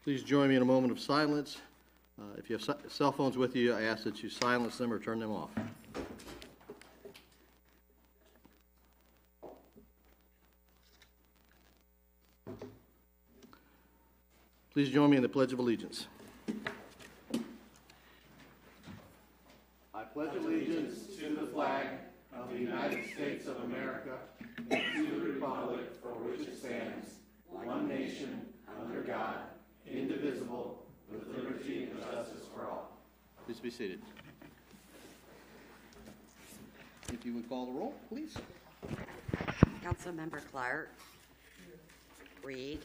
Please join me in a moment of silence. If you have cell phones with you, I ask that you silence them or turn them off. Please join me in the Pledge of Allegiance. I pledge allegiance to the flag of the United States of America and to the republic for which it stands, one nation, under God, indivisible, with liberty and justice for all. Please be seated. If you would call the roll, please. Councilmember Clark. Reed.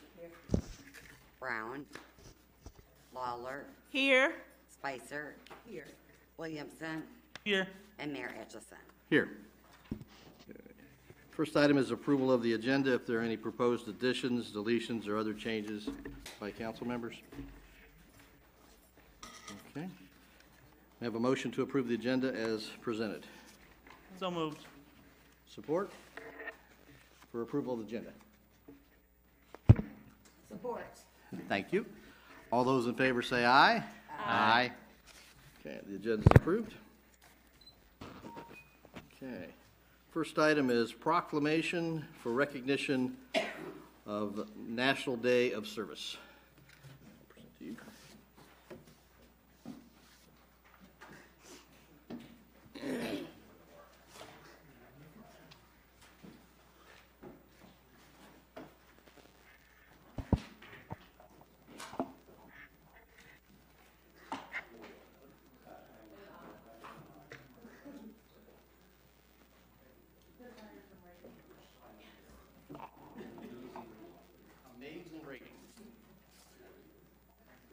Brown. Lawler. Here. Spicer. Here. Williamson. Here. And Mayor Etchison. Here. First item is approval of the agenda. If there are any proposed additions, deletions, or other changes by council members. Okay. I have a motion to approve the agenda as presented. So moved. Support for approval of the agenda. Support. Thank you. All those in favor say aye. Aye. Okay, the agenda is approved. Okay. First item is proclamation for recognition of National Day of Service. I'll present to you.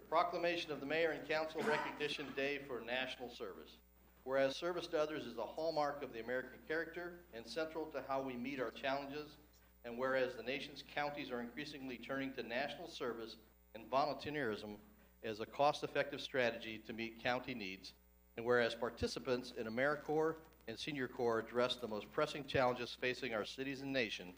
Proclamation of the Mayor and Council Recognition Day for National Service. Whereas service to others is a hallmark of the American character and central to how we meet our challenges, and whereas the nation's counties are increasingly turning to national service and volunteerism as a cost-effective strategy to meet county needs, and whereas participants in AmeriCorps and Senior Corps address the most pressing challenges facing our cities and nation,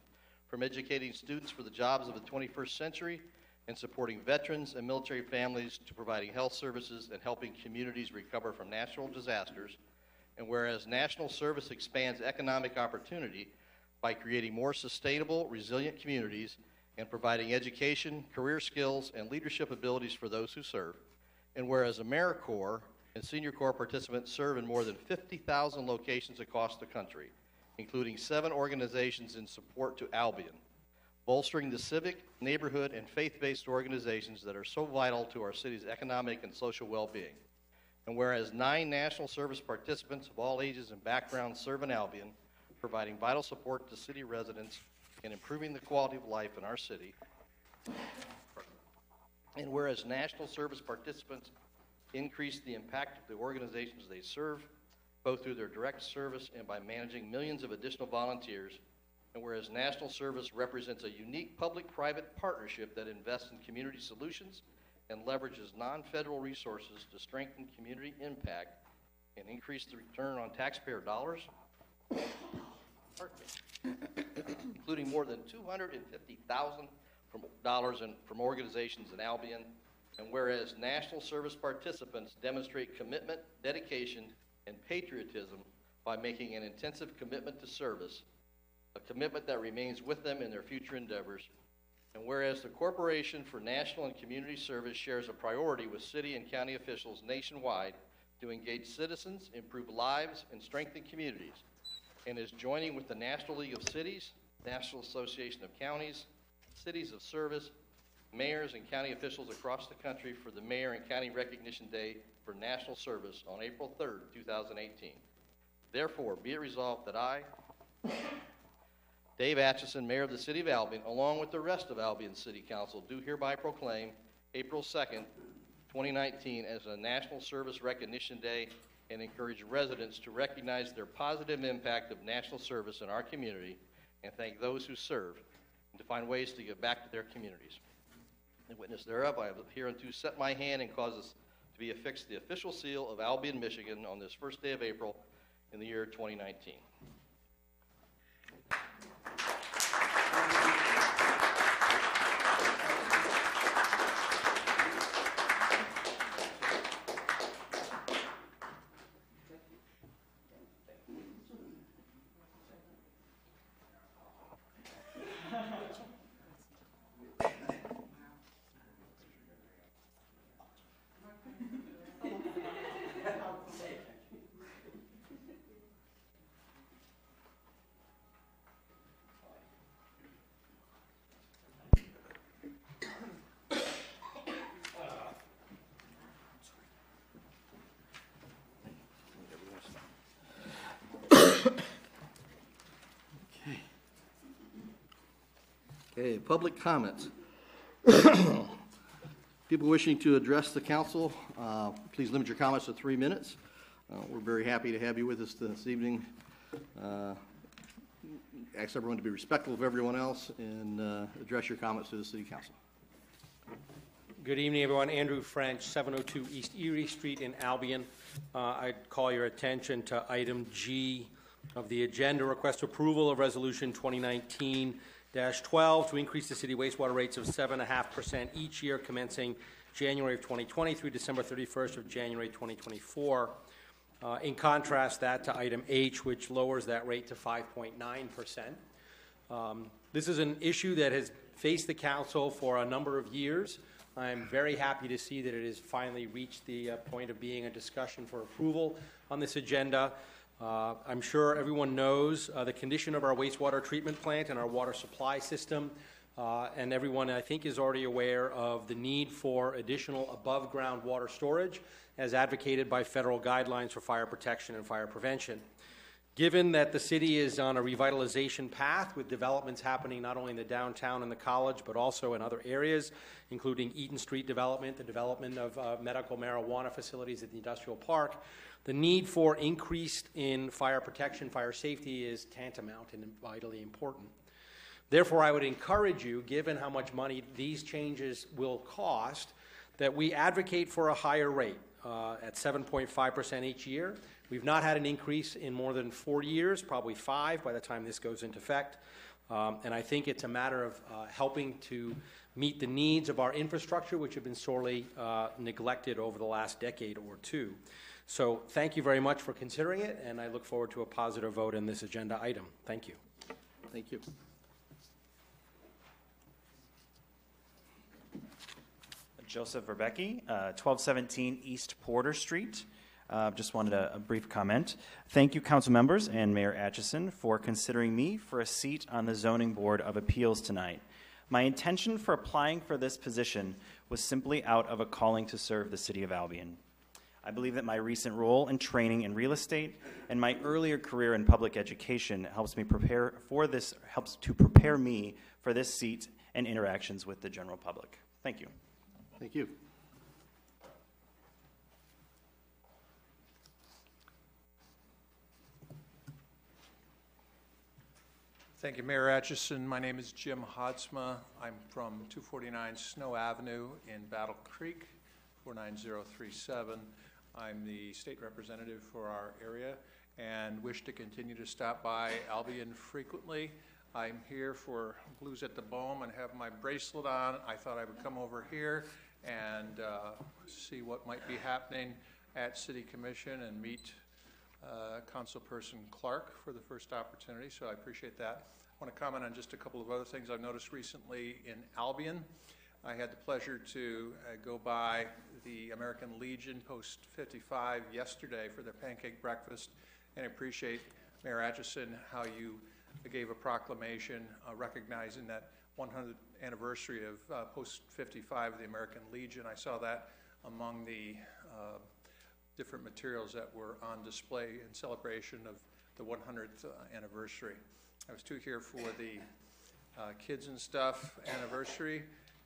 from educating students for the jobs of the 21st century and supporting veterans and military families to providing health services and helping communities recover from natural disasters. And whereas national service expands economic opportunity by creating more sustainable, resilient communities and providing education, career skills, and leadership abilities for those who serve. And whereas AmeriCorps and Senior Corps participants serve in more than 50,000 locations across the country, including 7 organizations in support to Albion, bolstering the civic, neighborhood, and faith-based organizations that are so vital to our city's economic and social well-being. And whereas 9 national service participants of all ages and backgrounds serve in Albion, providing vital support to city residents and improving the quality of life in our city. And whereas national service participants increase the impact of the organizations they serve, both through their direct service and by managing millions of additional volunteers. And whereas national service represents a unique public-private partnership that invests in community solutions and leverages non-federal resources to strengthen community impact and increase the return on taxpayer dollars, including more than $250,000 from organizations in Albion. And whereas national service participants demonstrate commitment, dedication, and patriotism by making an intensive commitment to service, a commitment that remains with them in their future endeavors. And whereas the Corporation for National and Community Service shares a priority with city and county officials nationwide to engage citizens, improve lives, and strengthen communities, and is joining with the National League of Cities, National Association of Counties, Cities of Service, mayors, and county officials across the country for the Mayor and County Recognition Day for National Service on April 3rd, 2018. Therefore, be it resolved that I, Dave Atchison, Mayor of the City of Albion, along with the rest of Albion City Council, do hereby proclaim April 2nd, 2019 as a National Service Recognition Day and encourage residents to recognize their positive impact of national service in our community and thank those who serve and to find ways to give back to their communities. In witness thereof, I have hereunto set my hand and cause this to be affixed the official seal of Albion, Michigan on this first day of April in the year 2019. Okay, public comments. People wishing to address the council, please limit your comments to 3 minutes. We're very happy to have you with us this evening. Ask everyone to be respectful of everyone else and address your comments to the City Council. Good evening, everyone. Andrew French, 702 East Erie Street in Albion. I'd call your attention to item G of the agenda, request approval of resolution 2019-12 to increase the city wastewater rates of 7.5% each year commencing January of 2020 through December 31st of January 2024. In contrast that to item H, which lowers that rate to 5.9%. This is an issue that has faced the council for a number of years. I'm very happy to see that it has finally reached the point of being a discussion for approval on this agenda. I'm sure everyone knows the condition of our wastewater treatment plant and our water supply system, and everyone, I think, is already aware of the need for additional above-ground water storage as advocated by federal guidelines for fire protection and fire prevention. Given that the city is on a revitalization path with developments happening not only in the downtown and the college, but also in other areas, including Eaton Street development, the development of medical marijuana facilities at the industrial park, the need for increase in fire protection, fire safety is tantamount and vitally important. Therefore, I would encourage you, given how much money these changes will cost, that we advocate for a higher rate at 7.5% each year. We've not had an increase in more than 4 years, probably 5 by the time this goes into effect. And I think it's a matter of helping to meet the needs of our infrastructure, which have been sorely neglected over the last decade or two. So thank you very much for considering it, and I look forward to a positive vote in this agenda item. Thank you. Thank you. Joseph Verbecki, 1217 East Porter Street. Just wanted a brief comment. Thank you, council members and Mayor Atchison, for considering me for a seat on the Zoning Board of Appeals tonight. My intention for applying for this position was simply out of a calling to serve the city of Albion. I believe that my recent role and training in real estate and my earlier career in public education helps to prepare me for this seat and interactions with the general public. Thank you. Thank you. Thank you, Mayor Atchison. My name is Jim Hodsma. I'm from 249 Snow Avenue in Battle Creek, 49037. I'm the state representative for our area and wish to continue to stop by Albion frequently. I'm here for Blues at the Bome and have my bracelet on. I thought I would come over here and see what might be happening at City Commission and meet Councilperson Clark for the first opportunity, so I appreciate that. I want to comment on just a couple of other things I've noticed recently in Albion. I had the pleasure to go by the American Legion Post 55 yesterday for their pancake breakfast, and I appreciate, Mayor Atchison, how you gave a proclamation recognizing that 100th anniversary of Post 55 of the American Legion. I saw that among the different materials that were on display in celebration of the 100th anniversary. I was too here for the Kids and Stuff anniversary,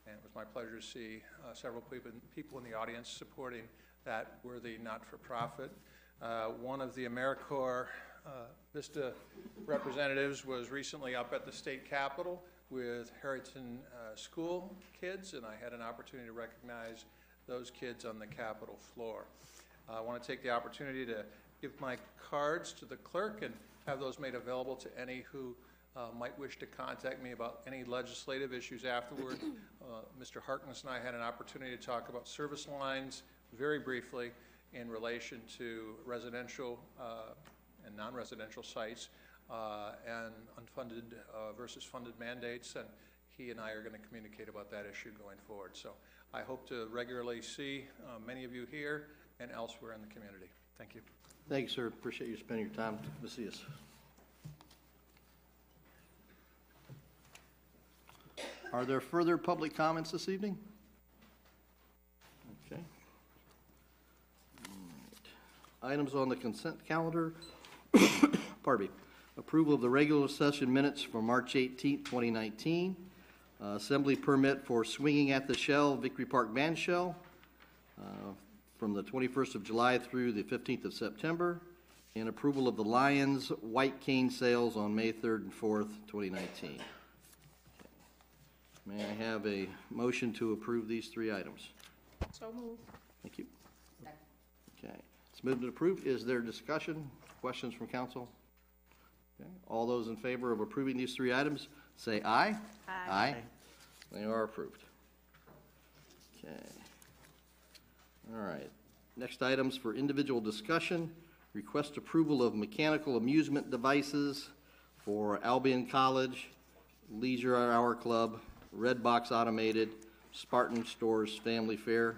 and it was my pleasure to see several people in the audience supporting that worthy not-for-profit. One of the AmeriCorps Vista representatives was recently up at the state capitol with Harrington School kids, and I had an opportunity to recognize those kids on the capitol floor. I want to take the opportunity to give my cards to the clerk and have those made available to any who might wish to contact me about any legislative issues afterward. Mr. Harkness and I had an opportunity to talk about service lines very briefly in relation to residential and non-residential sites and unfunded versus funded mandates, and he and I are going to communicate about that issue going forward. So I hope to regularly see many of you here and elsewhere in the community. Thank you. Thank you, sir. Appreciate you spending your time to see us. Are there further public comments this evening? Okay. Right. Items on the consent calendar. Pardon me. Approval of the regular session minutes for March 18th, 2019. assembly permit for Swinging at the Shell, Victory Park Band Shell, from the 21st of July through the 15th of September, and approval of the Lions White Cane sales on May 3rd and 4th, 2019. May I have a motion to approve these three items? So moved. Thank you. Okay, it's moved and approved. Is there discussion, questions from council? Okay. All those in favor of approving these three items, say aye. Aye. They are approved. Okay. All right. Next items for individual discussion. Request approval of mechanical amusement devices for Albion College, Leisure Hour Club, Red Box Automated, Spartan Stores Family Fair.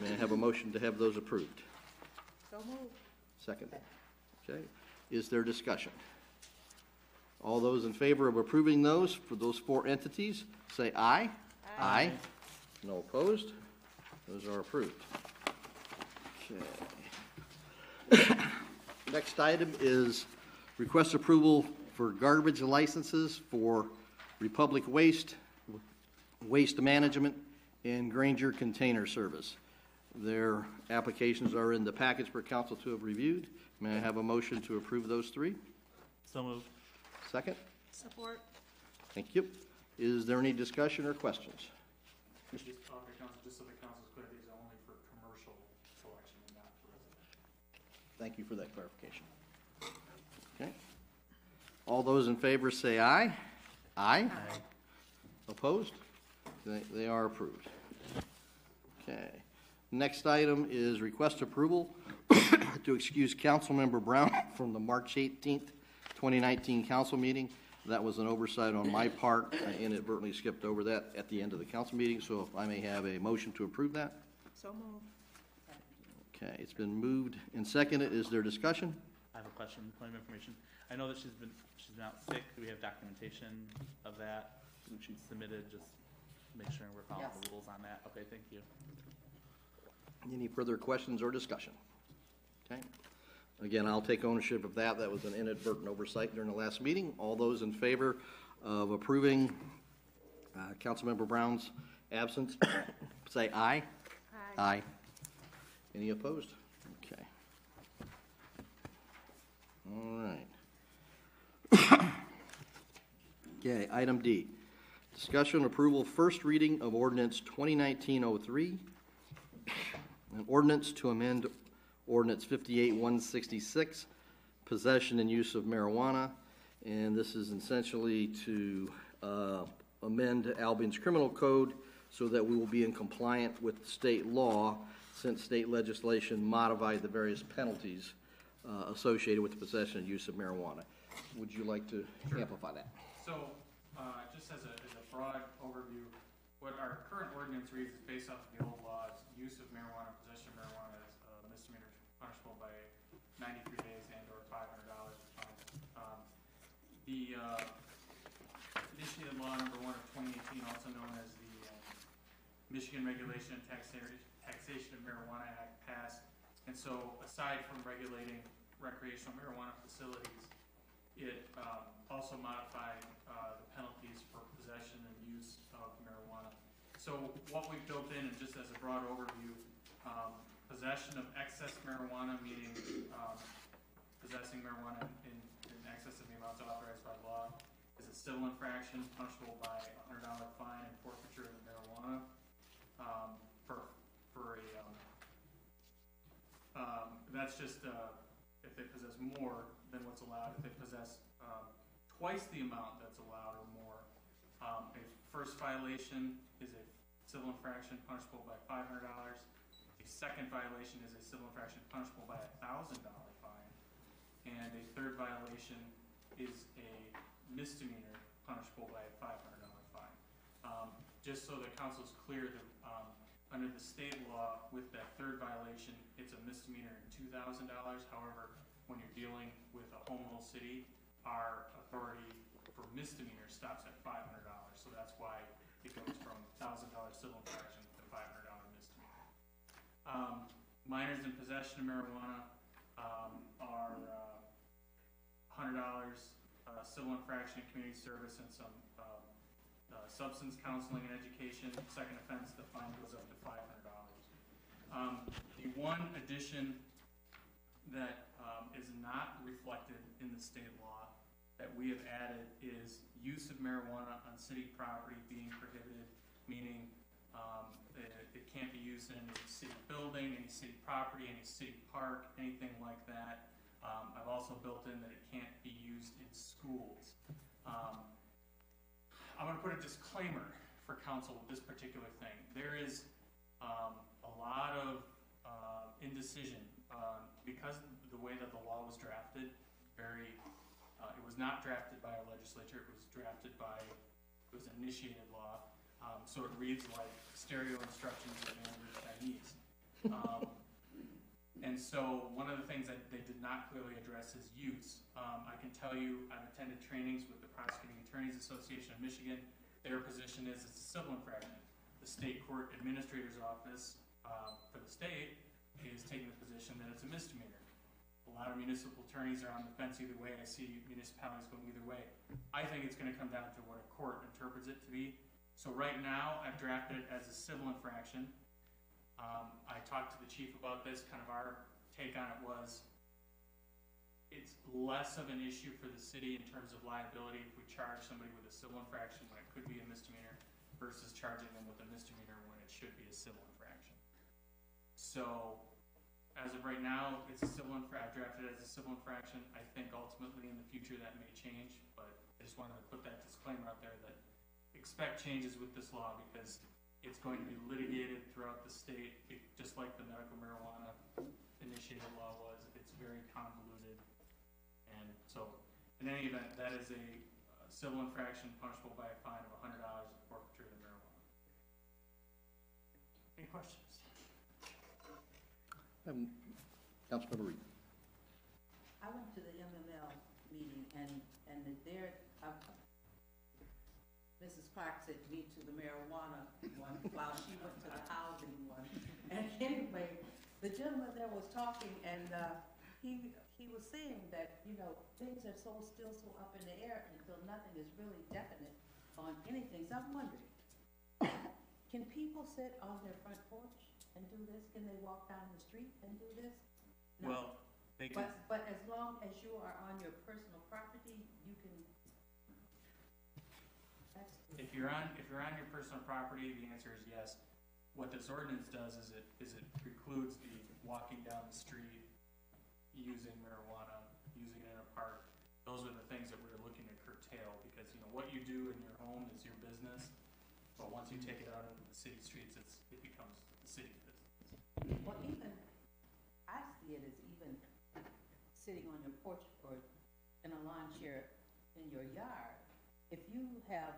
May I have a motion to have those approved? So moved. Second. Okay. Is there discussion? All those in favor of approving those for those four entities, say aye. Aye. No opposed? Those are approved. Okay. Next item is request approval for garbage licenses for Republic Waste, Waste Management, and Granger Container Service. Their applications are in the package for council to have reviewed. May I have a motion to approve those three? So moved. Second? Support. Thank you. Is there any discussion or questions? Just so the council's clear, these are only for commercial selection and not for residential. Thank you for that clarification. Okay. All those in favor say aye. Aye. Opposed? They are approved. Okay. Next item is request approval to excuse Councilmember Brown from the March 18th, 2019 council meeting. That was an oversight on my part. I inadvertently skipped over that at the end of the council meeting, so if I may have a motion to approve that. So moved. Okay, it's been moved and seconded. Is there discussion? I have a question, point of information. I know that she's been out sick. Do we have documentation of that? She submitted, just make sure we're following the rules on that. Okay, thank you. Any further questions or discussion? Okay. Again, I'll take ownership of that. That was an inadvertent oversight during the last meeting. All those in favor of approving Councilmember Brown's absence, say aye. Aye. Aye. Any opposed? Okay. All right. Okay, item D. Discussion approval, first reading of ordinance 2019-03. An ordinance to amend ordinance 58-166, possession and use of marijuana. And this is essentially to amend Albion's criminal code so that we will be in compliant with state law, since state legislation modified the various penalties associated with the possession and use of marijuana. Would you like to amplify that? So, just as a broad overview, what our current ordinance reads is based off of the old laws. Use of marijuana, possession of marijuana is a misdemeanor punishable by 93 days and/or $500 fine. The initiated law number 1 of 2018, also known as the Michigan Regulation and Taxation of Marijuana Act, passed. And so, aside from regulating recreational marijuana facilities, it also modified the penalties for possession and use of marijuana. So what we've built in, and just as a broad overview, possession of excess marijuana, meaning possessing marijuana in excess of the amounts authorized by law, is a civil infraction punishable by a $100 fine and forfeiture of the marijuana. That's just if they possess more than what's allowed. If they possess twice the amount that's allowed or more, a first violation is a civil infraction punishable by $500. A second violation is a civil infraction punishable by a $1,000 fine, and a third violation is a misdemeanor punishable by a $500 fine. Just so the council's clear, that under the state law, with that third violation, it's a misdemeanor and $2,000. However, when you're dealing with a home rule city, our authority for misdemeanor stops at $500. So that's why it goes from $1,000 civil infraction to $500 misdemeanor. Minors in possession of marijuana are $100 civil infraction, community service, and some substance counseling and education. Second offense, the fine goes up to $500. The one addition that is not reflected in the state law that we have added is use of marijuana on city property being prohibited, meaning it can't be used in any city building, any city property, any city park, anything like that. I've also built in that it can't be used in schools. I'm going to put a disclaimer for council with this particular thing. There is a lot of indecision because of the way that the law was drafted. It was not drafted by our legislature. It was drafted by, it was an initiated law. So it reads like stereo instructions in Mandarin Chinese. And so one of the things that they did not clearly address is use. I can tell you, I've attended trainings with the Prosecuting Attorneys Association of Michigan. Their position is it's a civil infraction. The state court administrator's office for the state is taking the position that it's a misdemeanor. A lot of municipal attorneys are on the fence either way. I see municipalities going either way. I think it's going to come down to what a court interprets it to be. So right now, I've drafted it as a civil infraction. I talked to the chief about this. Kind of our take on it was it's less of an issue for the city in terms of liability if we charge somebody with a civil infraction when it could be a misdemeanor versus charging them with a misdemeanor when it should be a civil infraction. So as of right now, it's a civil infraction. I've drafted it as a civil infraction. I think ultimately in the future that may change, but I just wanted to put that disclaimer out there that expect changes with this law because it's going to be litigated throughout the state, just like the medical marijuana initiated law was. It's very convoluted. And so, in any event, that is a civil infraction punishable by a fine of $100 and forfeiture of the marijuana. Any questions? Councilmember Reed. I went to the MML meeting and there, Mrs. Park said me to the marijuana one while she went to the housing one. And anyway, the gentleman there was talking and he was saying that, you know, things are still so up in the air until nothing is really definite on anything. So I'm wondering, can people sit on their front porch and do this? Can they walk down the street and do this? No. Well, they can. But as long as you are on your personal property, you can. If you're on your personal property, the answer is yes. What this ordinance does is it precludes the walking down the street, using marijuana, using it in a park. Those are the things that we're looking to curtail because you know what you do in your home is your business, but once you take it out into the city streets, it becomes the city's business. Well, even I see it as even sitting on your porch or in a lawn chair in your yard. If you have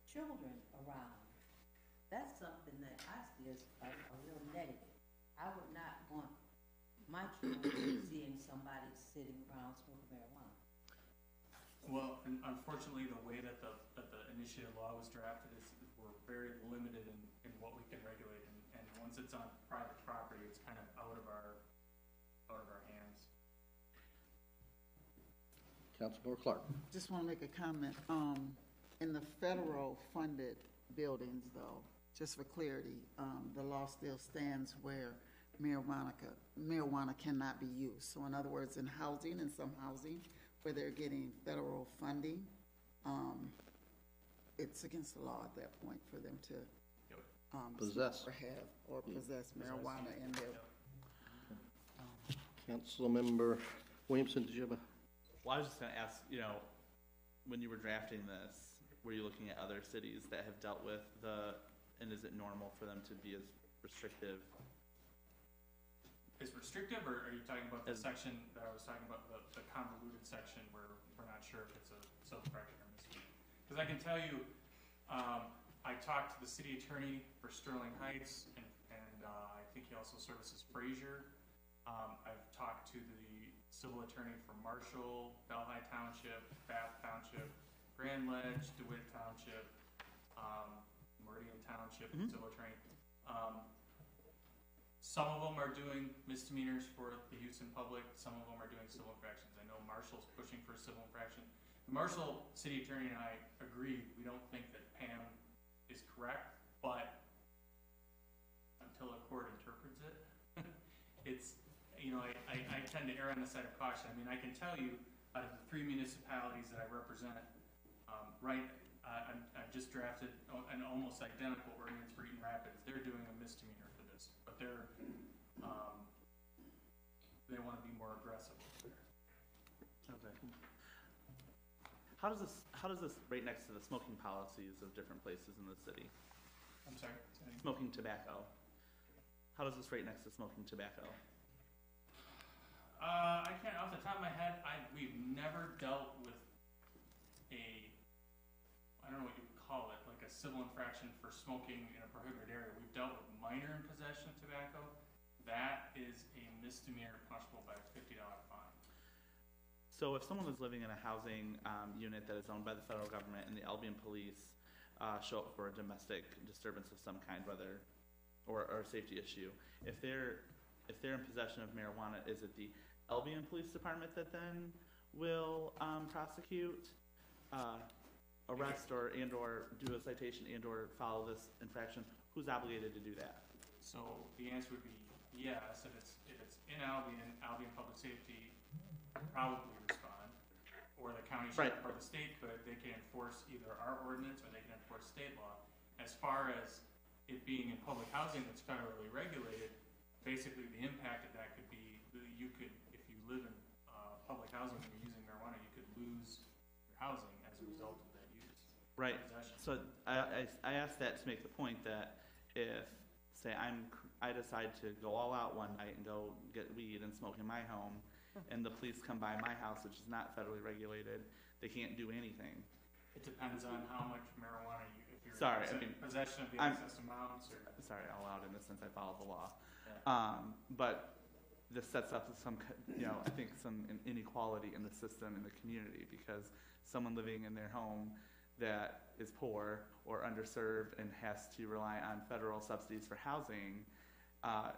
children around, that's something that I see as a real negative. I would not want my children seeing somebody sitting around smoking marijuana. Well, and unfortunately, the way that the initiative law was drafted is we're very limited in what we can regulate, and once it's on private property, it's kind of out of our hands. Councilmember Clark. Just want to make a comment. In the federal funded buildings though, just for clarity, the law still stands where marijuana cannot be used. So in other words, in housing, in some housing where they're getting federal funding, it's against the law at that point for them to Possess. or possess marijuana in their. Councilmember Williamson, did you have a? Well, I was just going to ask, you know, when you were drafting this, were you looking at other cities that have dealt with and is it normal for them to be as restrictive? Is restrictive, or are you talking about the section that I was talking about, the convoluted section where we're not sure if it's a self-correction or misdemeanor? Because I can tell you, I talked to the city attorney for Sterling Heights, and I think he also services Fraser. I've talked to the civil attorney for Marshall, Delhi Township, Bath Township, Grand Ledge, DeWitt Township, Meridian Township, civil attorney. Some of them are doing misdemeanors for the use in public. Some of them are doing civil infractions. I know Marshall's pushing for a civil infraction. Marshall City Attorney and I agreed, we don't think that Pam is correct, but until a court interprets it, it's, I tend to err on the side of caution. I mean, I can tell you, out of the 3 municipalities that I represent, I've just drafted an almost identical ordinance for Eaton Rapids. They're doing a misdemeanor for this, but they want to be more aggressive. Okay. How does this rate next to the smoking policies of different places in the city? I'm sorry? Smoking tobacco. How does this rate next to smoking tobacco? I can't, off the top of my head, we've never dealt with I don't know what you would call it, like a civil infraction for smoking in a prohibited area. We've dealt with minor in possession of tobacco. That is a misdemeanor punishable by a $50 fine. So if someone was living in a housing unit that is owned by the federal government and the Albion police show up for a domestic disturbance of some kind, whether or a safety issue, if they're in possession of marijuana, is it the Albion Police Department that then will prosecute, arrest, or do a citation or follow this infraction? Who's obligated to do that? So the answer would be yes. If it's in Albion Public Safety would probably respond, or the county sheriff or the state could. They can enforce either our ordinance or they can enforce state law. As far as it being in public housing that's federally regulated, basically the impact of that could be you could, if you live in public housing and you're using marijuana, you could lose your housing as a result of that use. Right. Possession. So I asked that to make the point that if, say, I decide to go all out one night and go get weed and smoke in my home, and the police come by my house, which is not federally regulated, they can't do anything. It depends on how much marijuana if you're in possession of the excess amounts. Or Sorry, all out in the sense I follow the law. Yeah. But this sets up some, I think some inequality in the system, in the community, because someone living in their home that is poor or underserved and has to rely on federal subsidies for housing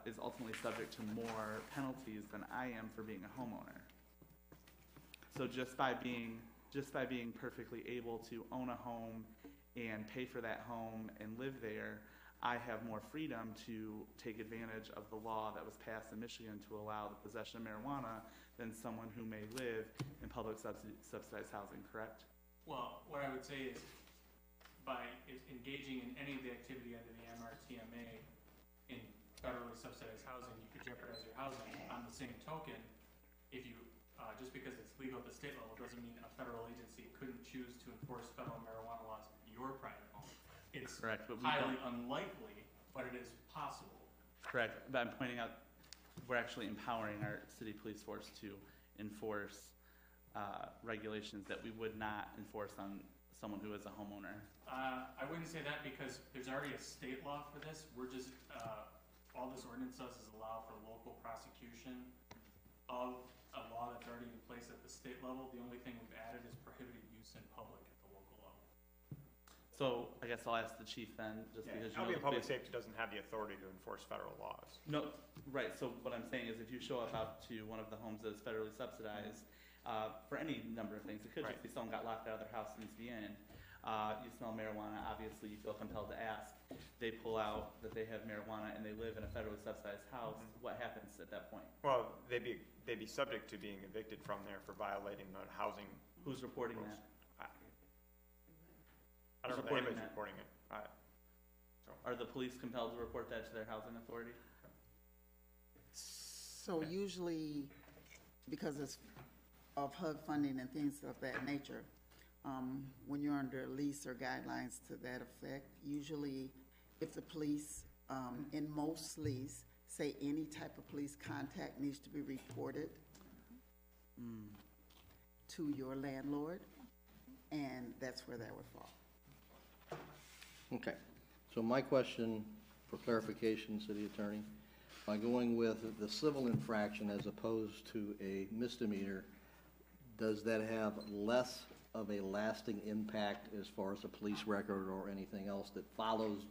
is ultimately subject to more penalties than I am for being a homeowner. So just by being perfectly able to own a home and pay for that home and live there, I have more freedom to take advantage of the law that was passed in Michigan to allow the possession of marijuana than someone who may live in public subsidized housing, correct? Well, what I would say is by engaging in any of the activity under the MRTMA in federally subsidized housing, you could jeopardize your housing. On the same token, if you just because it's legal at the state level doesn't mean a federal agency couldn't choose to enforce federal marijuana laws in your private home. It's correct, but highly unlikely, but it is possible. Correct, but I'm pointing out we're actually empowering our city police force to enforce regulations that we would not enforce on someone who is a homeowner. I wouldn't say that because there's already a state law for this. We're just, all this ordinance does is allow for local prosecution of a law that's already in place at the state level. The only thing we've added is prohibited use in public at the local level. So I guess I'll ask the chief then, just because Albion Public Safety doesn't have the authority to enforce federal laws. No, right, so what I'm saying is if you show up out to one of the homes that is federally subsidized, for any number of things, it could just be someone got locked out of their house and needs to be in. You smell marijuana, obviously you feel compelled to ask. They pull out that they have marijuana and they live in a federally subsidized house. What happens at that point? Well, they'd be subject to being evicted from there for violating the housing. Who's reporting rules. that? I don't know if anybody's reporting it. Are the police compelled to report that to their housing authority? So usually, because it's of HUD funding and things of that nature, when you're under lease or guidelines to that effect, usually if the police, in most lease, say any type of police contact needs to be reported to your landlord, and that's where that would fall. Okay, so my question for clarification, City Attorney, by going with the civil infraction as opposed to a misdemeanor, does that have less of a lasting impact as far as a police record or anything else that follows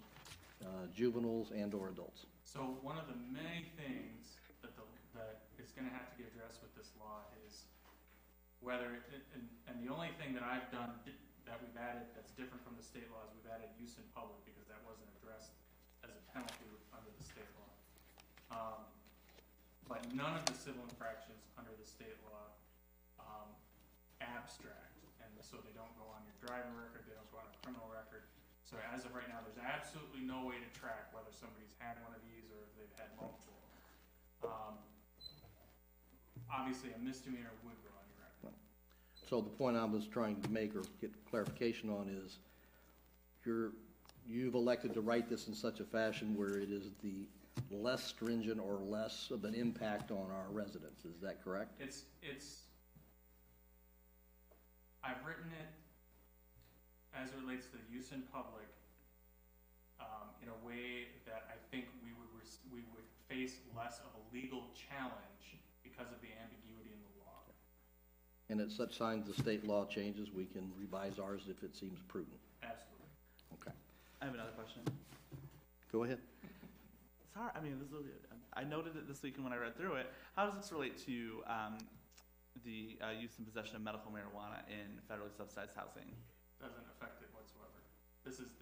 juveniles and or adults? So one of the many things that is going to have to get addressed with this law is whether, and the only thing that I've done that we've added that's different from the state law is we've added use in public because that wasn't addressed as a penalty under the state law. But none of the civil infractions under the state law abstract, and so they don't go on your driving record, they don't go on a criminal record. So as of right now, there's absolutely no way to track whether somebody's had one of these or if they've had multiple. Obviously, a misdemeanor would go on your record. So the point I was trying to make or get clarification on is you've elected to write this in such a fashion where it is the less stringent or less of an impact on our residents. Is that correct? I've written it as it relates to use in public in a way that I think we would face less of a legal challenge because of the ambiguity in the law. And at such times the state law changes, we can revise ours if it seems prudent. Absolutely. Okay. I have another question. Go ahead. Sorry, I mean, I noted it this weekend when I read through it. How does this relate to the use and possession of medical marijuana in federally subsidized housing? Doesn't affect it whatsoever. This is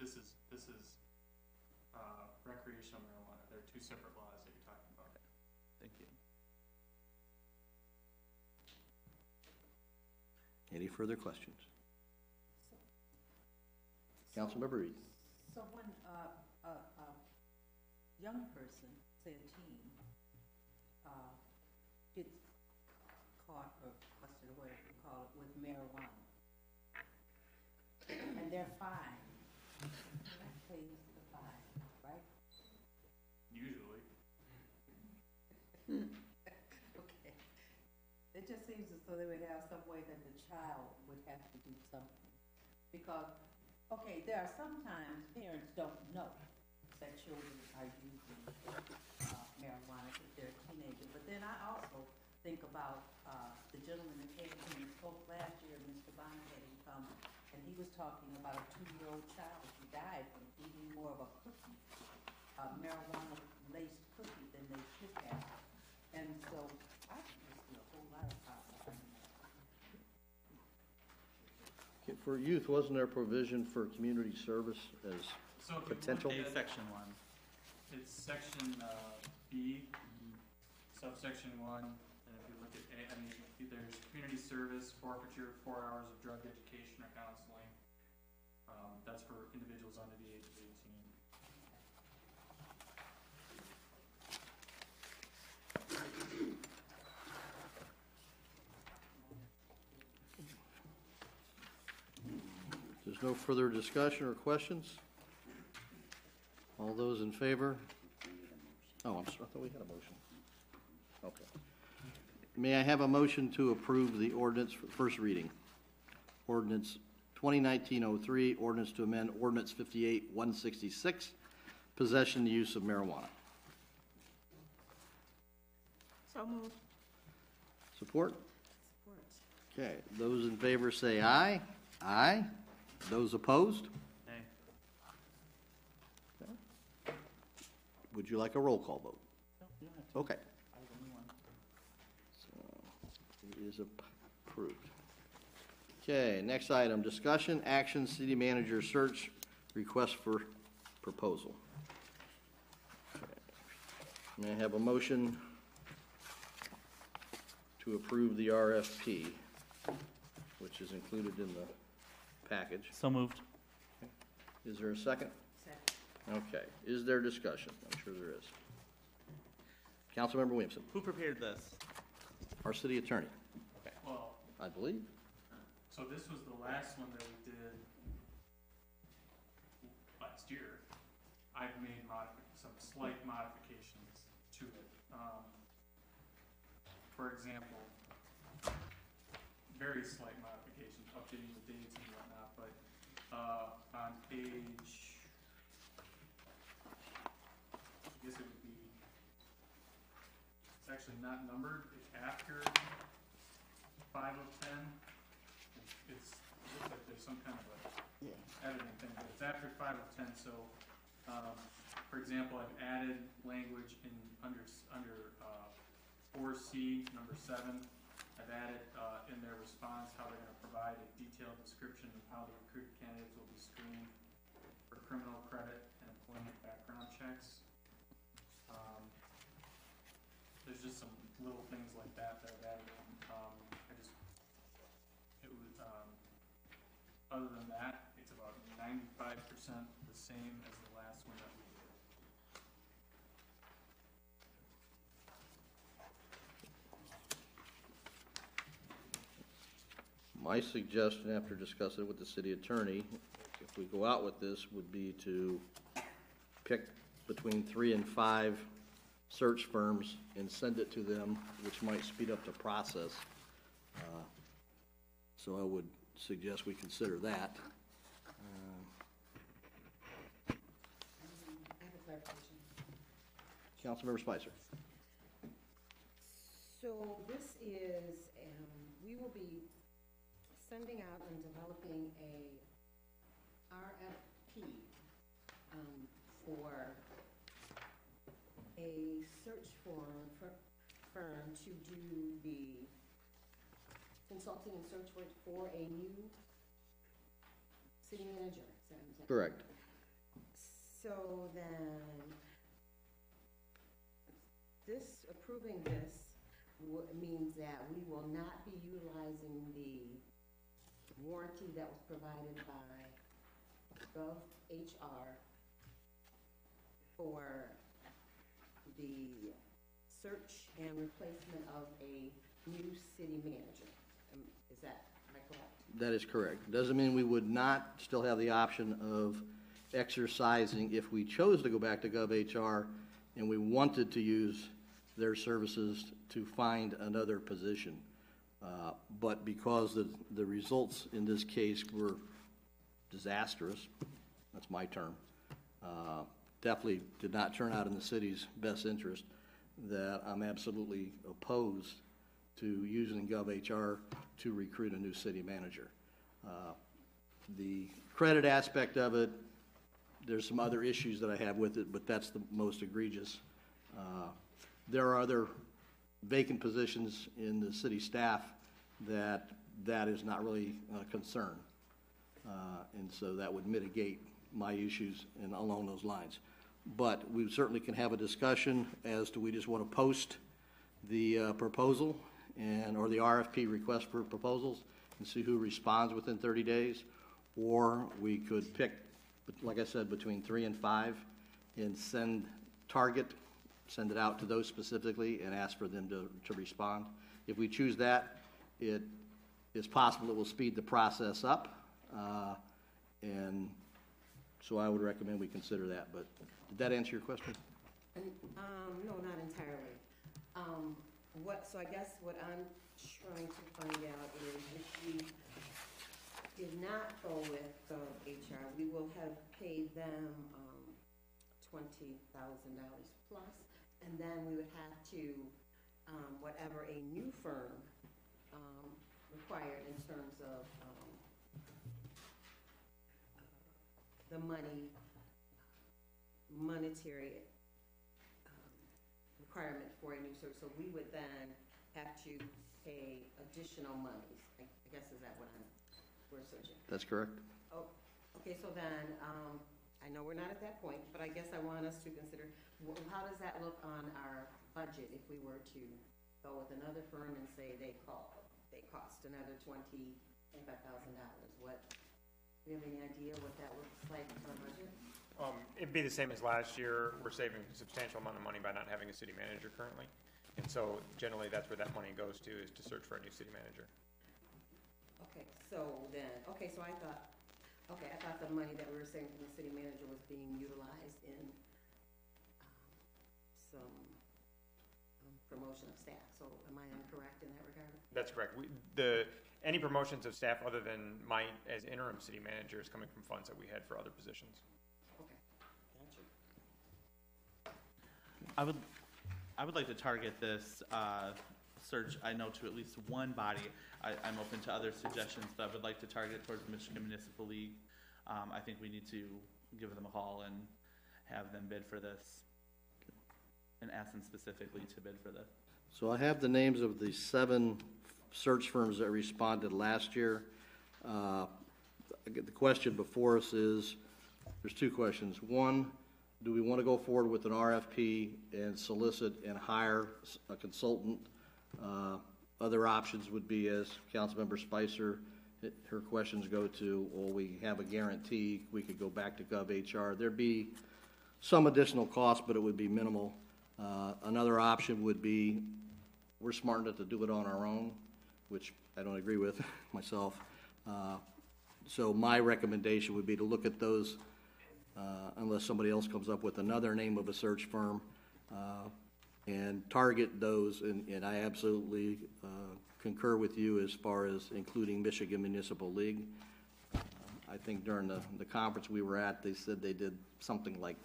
recreational marijuana. They're two separate laws that you're talking about. Thank you. Any further questions? Councilmember Reed. So when a young person, say a teen, gets caught, or busted, or whatever you call it, with marijuana, and they're fined, that pays the fine, right? Usually. Okay. It just seems as though they would have some way that the child would have to do something. Because, okay, there are sometimes parents don't know that children are using marijuana if they're a teenager. But then I also think about the gentleman that came to me spoke last year, Mr. Bonner had him come, and he was talking about a 2-year-old child who died from eating more of a cookie, a marijuana-laced cookie than they should have. And so I think there's a whole lot of problems. For youth, wasn't there provision for community service as So if you potential? look at- Section 1. It's section B, subsection 1, and if you look at A, I mean, there's community service, forfeiture, 4 hours of drug education or counseling. That's for individuals under the age of 18. There's no further discussion or questions? All those in favor? Oh, I'm sorry, I thought we had a motion. Okay. May I have a motion to approve the ordinance for first reading? Ordinance 2019-03, ordinance to amend ordinance 58-166, possession and use of marijuana. So moved. Support? Okay, those in favor say aye. Aye. Those opposed? Nay. Would you like a roll call vote? No, you don't have to. Okay. I was only one. So, it is approved. Okay, next item, discussion, action, city manager search, request for proposal. Okay. May I have a motion to approve the RFP, which is included in the package? So moved. Is there a second? Second. Okay, is there discussion? I'm sure there is. Councilmember Williamson, Who prepared this? our city attorney, Well, I believe. so this was the last one that we did last year. I've made some slight modifications to it. For example, very slight modifications, updating the dates and whatnot, but on page, I guess it would be, it's actually not numbered, it's after 5 of 10. It looks like there's some kind of a editing thing, but it's after 5 of 10, so, for example, I've added language in under 4C, number 7, I've added in their response how they're going to provide a detailed description of how the recruited candidates will be screened for criminal credit and employment background checks. There's just some little things like that I've added in. Other than that, it's about 95% the same as the last one that we did. My suggestion, after discussing it with the city attorney, if we go out with this, would be to pick between 3 and 5 search firms and send it to them, which might speed up the process. So I would suggest we consider that. I have a clarification. Councilmember Spicer. So this is, we will be sending out and developing a RFP for a search firm to do the consulting and search work for a new city manager. Is that Correct. So then, approving this means that we will not be utilizing the warranty that was provided by GovHR for the search and replacement of a new city manager. Is that correct? That is correct. Doesn't mean we would not still have the option of exercising if we chose to go back to GovHR and we wanted to use their services to find another position. But because the results in this case were disastrous, that's my term, definitely did not turn out in the city's best interest, that I'm absolutely opposed to using GovHR to recruit a new city manager. The credit aspect of it, there's some other issues that I have with it, but that's the most egregious. There are other vacant positions in the city staff that is not really a concern. And so that would mitigate my issues and along those lines. But we certainly can have a discussion as to we just want to post the proposal or the RFP request for proposals and see who responds within 30 days. Or we could pick, like I said, between 3 and 5 and send it out to those specifically and ask for them to respond. If we choose that, it is possible it will speed the process up. And so I would recommend we consider that. But did that answer your question? No, not entirely. So I guess what I'm trying to find out is if we did not go with HR, we will have paid them $20,000 plus, and then we would have to, whatever a new firm required in terms of the monetary requirement for a new search. So we would then have to pay additional monies. I guess, is that what we're searching? That's correct. Oh, okay, so then, I know we're not at that point, but I guess I want us to consider, how does that look on our budget if we were to go with another firm and say they cost another $25,000? What, do you have any idea what that looks like on our budget? It'd be the same as last year. We're saving a substantial amount of money by not having a city manager currently. And so generally that's where that money goes to, is to search for a new city manager. Okay, so I thought the money that we were saving from the city manager was being utilized in some promotion of staff. So am I incorrect in that regard? That's correct. Any promotions of staff other than mine as interim city manager is coming from funds that we had for other positions. Okay, gotcha. I would like to target this search, I know, to at least one body. I'm open to other suggestions, but I would like to target it towards the Michigan Municipal League. I think we need to give them a call and have them bid for this and ask them specifically to bid for this. So I have the names of the 7 search firms that responded last year. The question before us is, there's two questions. One, do we want to go forward with an RFP and solicit and hire a consultant? Other options would be, as Councilmember Spicer, her questions go to, well, we have a guarantee, we could go back to GovHR. There'd be some additional cost, but it would be minimal. Another option would be, we're smart enough to do it on our own, which I don't agree with myself. So my recommendation would be to look at those, unless somebody else comes up with another name of a search firm, and target those. And I absolutely concur with you as far as including Michigan Municipal League. I think during the conference we were at, they said they did something like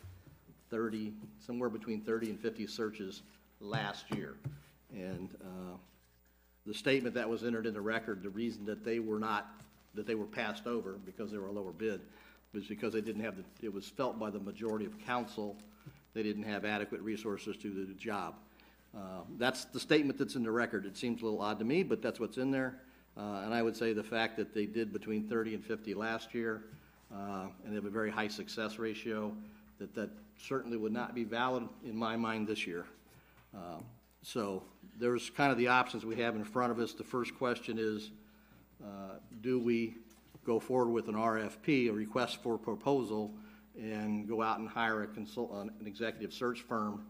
somewhere between 30 and 50 searches last year. And the statement that was entered in the record, the reason that they were passed over because they were a lower bid was because they didn't have it was felt by the majority of council they didn't have adequate resources to do the job. That's the statement that's in the record. It seems a little odd to me, but that's what's in there. And I would say the fact that they did between 30 and 50 last year, and they have a very high success ratio, that certainly would not be valid in my mind this year. So there's kind of the options we have in front of us. The first question is, do we go forward with an RFP, a request for proposal, and go out and hire an executive search firm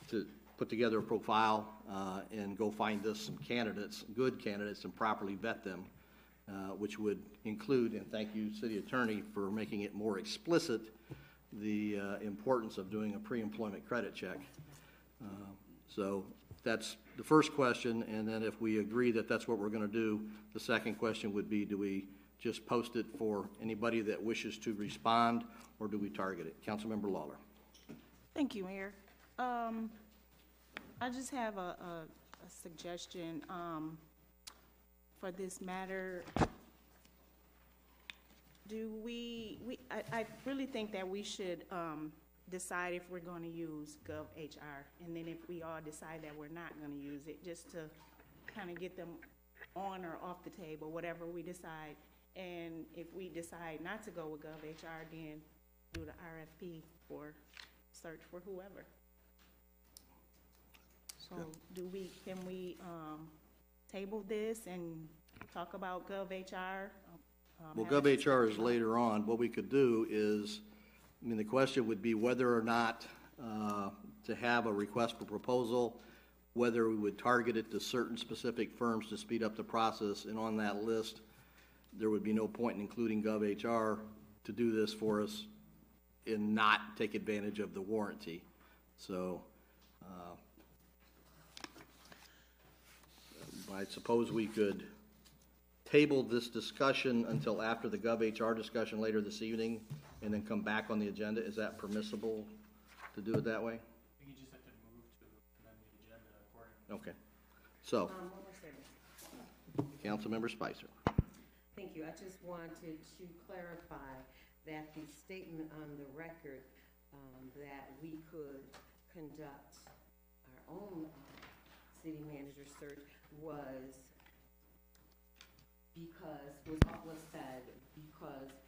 to put together a profile and go find us some candidates, good candidates, and properly vet them, which would include, and thank you, City Attorney, for making it more explicit, the importance of doing a pre-employment credit check. So that's the first question, and then if we agree that that's what we're going to do, the second question would be, do we just post it for anybody that wishes to respond, or do we target it? Councilmember Lawler. Thank you, Mayor. I just have a suggestion for this matter. I really think that we should decide if we're going to use GovHR, and then if we all decide that we're not going to use it, just to kind of get them on or off the table, whatever we decide. And if we decide not to go with GovHR, then do the RFP for search for whoever. So can we table this and talk about GovHR? Well, GovHR is later on. What we could do is, the question would be whether or not to have a request for proposal, whether we would target it to certain specific firms to speed up the process, and on that list, there would be no point in including GovHR to do this for us and not take advantage of the warranty. So I suppose we could table this discussion until after the GovHR discussion later this evening and then come back on the agenda. Is that permissible to do it that way? I think you just have to move to amend the agenda accordingly. Okay. So, One more second. Councilmember Spicer. Thank you. I just wanted to clarify that the statement on the record that we could conduct our own city manager search was said because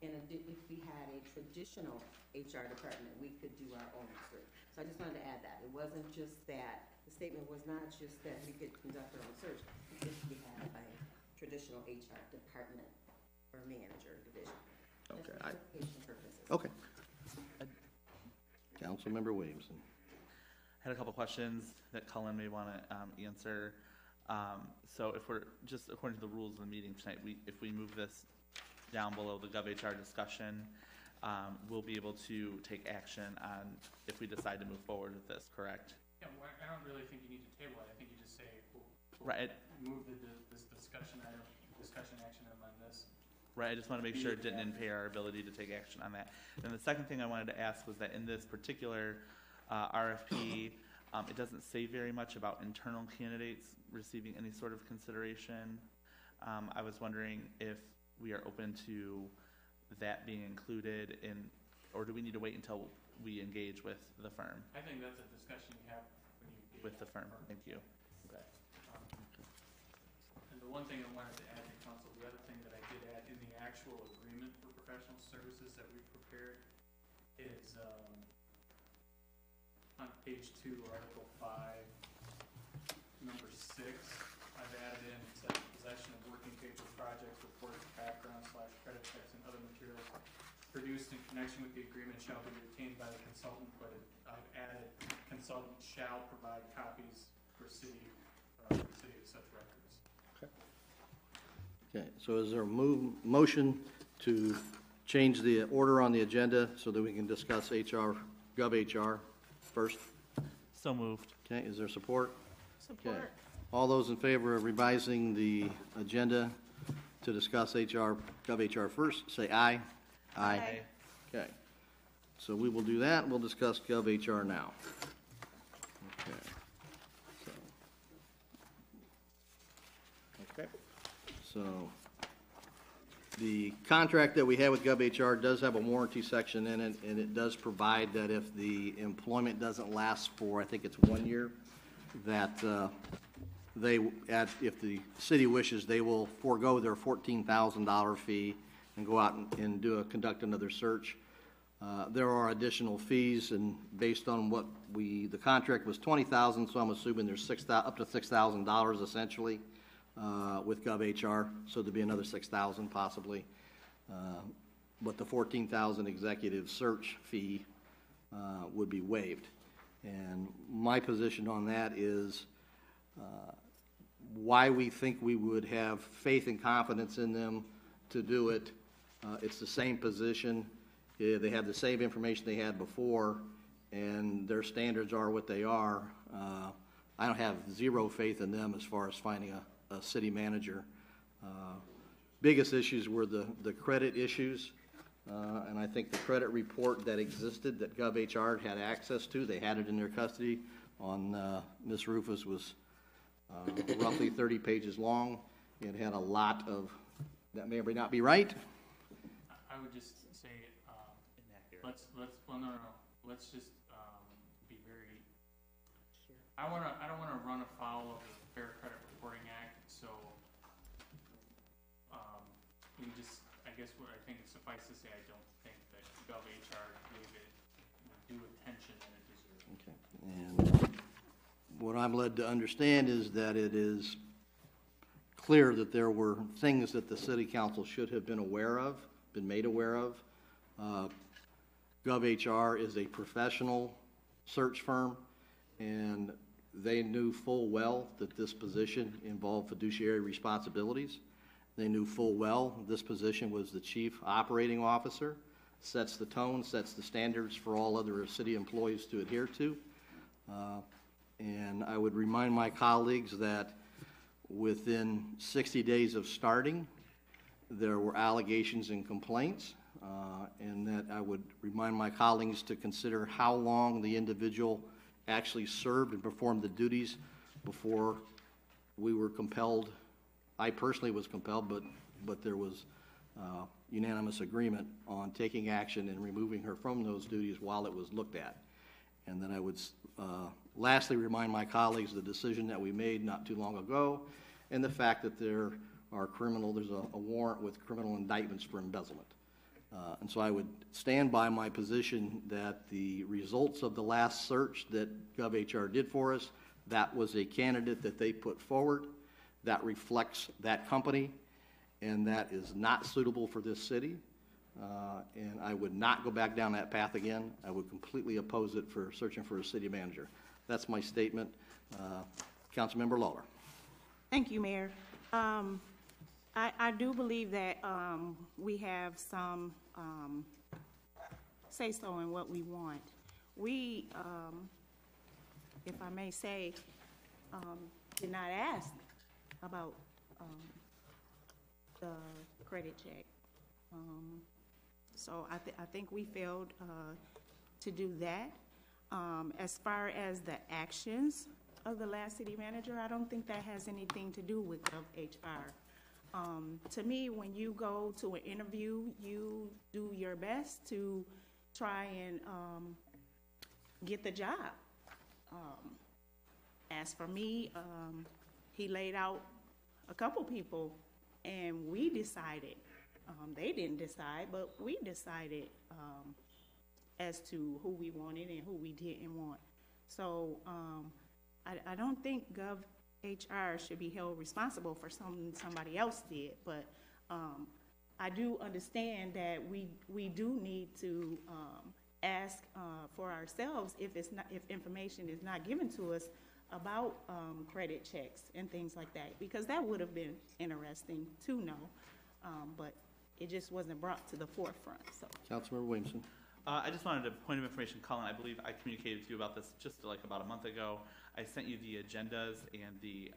if we had a traditional HR department, we could do our own search. So I just wanted to add that. It wasn't just that. The statement was not just that we could conduct our own search. If we had a traditional HR department or manager division. Okay. Just for clarification purposes. Okay. Councilmember Williamson. I had a couple questions that Cullen may want to answer. So if we're just according to the rules of the meeting tonight, if we move this down below the GovHR discussion, we'll be able to take action on if we decide to move forward with this, correct? Yeah, well, I don't really think you need to table it. I think you just say, we'll Right. move this discussion action item on this. Right, I just want to make sure it didn't impair our ability to take action on that. And the second thing I wanted to ask was that in this particular RFP, it doesn't say very much about internal candidates receiving any sort of consideration. I was wondering if we are open to that being included in, or do we need to wait until we engage with the firm? I think that's a discussion you have when you With the firm, thank you. Okay. And the one thing I wanted to add to council, the other thing that I did add in the actual agreement for professional services that we've prepared is, on page 2, Article 5, number 6, I've added in, it says possession of working paper projects, reports, background/credit checks, and other materials produced in connection with the agreement shall be retained by the consultant, but I've added consultant shall provide copies for city of such records. Okay, so is there a motion to change the order on the agenda so that we can discuss Gov HR first? So moved. Okay, is there support? Support. Okay. All those in favor of revising the agenda to discuss Gov HR first, say aye. Aye. Okay, so we will do that. We'll discuss Gov HR now. Okay. So the contract that we have with Gov HR does have a warranty section in it, and it does provide that if the employment doesn't last for, I think it's 1 year, that if the city wishes, they will forego their $14,000 fee and go out and conduct another search. There are additional fees, and based on what the contract was $20,000, so I'm assuming there's up to $6,000 essentially with Gov HR, so there'd be another $6,000 possibly. But the $14,000 executive search fee would be waived. And my position on that is why we think we would have faith and confidence in them to do it. It's the same position. They have the same information they had before, and their standards are what they are. I don't have zero faith in them as far as finding a city manager. Biggest issues were the credit issues, and I think the credit report that existed that Gov HR had access to, they had it in their custody on Ms. Rufus, was roughly 30 pages long. It had a lot of, that may or may not be right. I would just say, let's just be very. I don't want to run afoul of the Fair Credit Reporting Act, so we just, I guess what I think suffice to say, I don't think that Gov HR gave it due attention that it deserved. Okay. And what I'm led to understand is that it is clear that there were things that the city council should have been aware of, been made aware of. Gov HR is a professional search firm, and they knew full well that this position involved fiduciary responsibilities. They knew full well this position was the chief operating officer, sets the tone, sets the standards for all other city employees to adhere to. And I would remind my colleagues that within 60 days of starting, there were allegations and complaints, and that I would remind my colleagues to consider how long the individual actually served and performed the duties before we were compelled. I personally was compelled, but there was unanimous agreement on taking action and removing her from those duties while it was looked at. And then I would lastly remind my colleagues the decision that we made not too long ago, and the fact that there's a warrant with criminal indictments for embezzlement. And so I would stand by my position that the results of the last search that Gov HR did for us, that was a candidate that they put forward that reflects that company, and that is not suitable for this city. And I would not go back down that path again. I would completely oppose it for searching for a city manager. That's my statement. Councilmember Lawler. Thank you, Mayor. I do believe that we have some say-so in what we want. We, if I may say, did not ask about the credit check. So I think we failed to do that. As far as the actions of the last city manager, I don't think that has anything to do with HR. To me, when you go to an interview, you do your best to try and get the job. As for me, he laid out a couple people, and we decided, they didn't decide, but we decided as to who we wanted and who we didn't want. So I don't think Gov HR should be held responsible for something somebody else did, but I do understand that we do need to ask for ourselves if information is not given to us about credit checks and things like that, because that would have been interesting to know, but it just wasn't brought to the forefront. So, Councilmember Williamson. I just wanted a point of information, Colin. I believe I communicated to you about this just like about a month ago. I sent you the agendas and the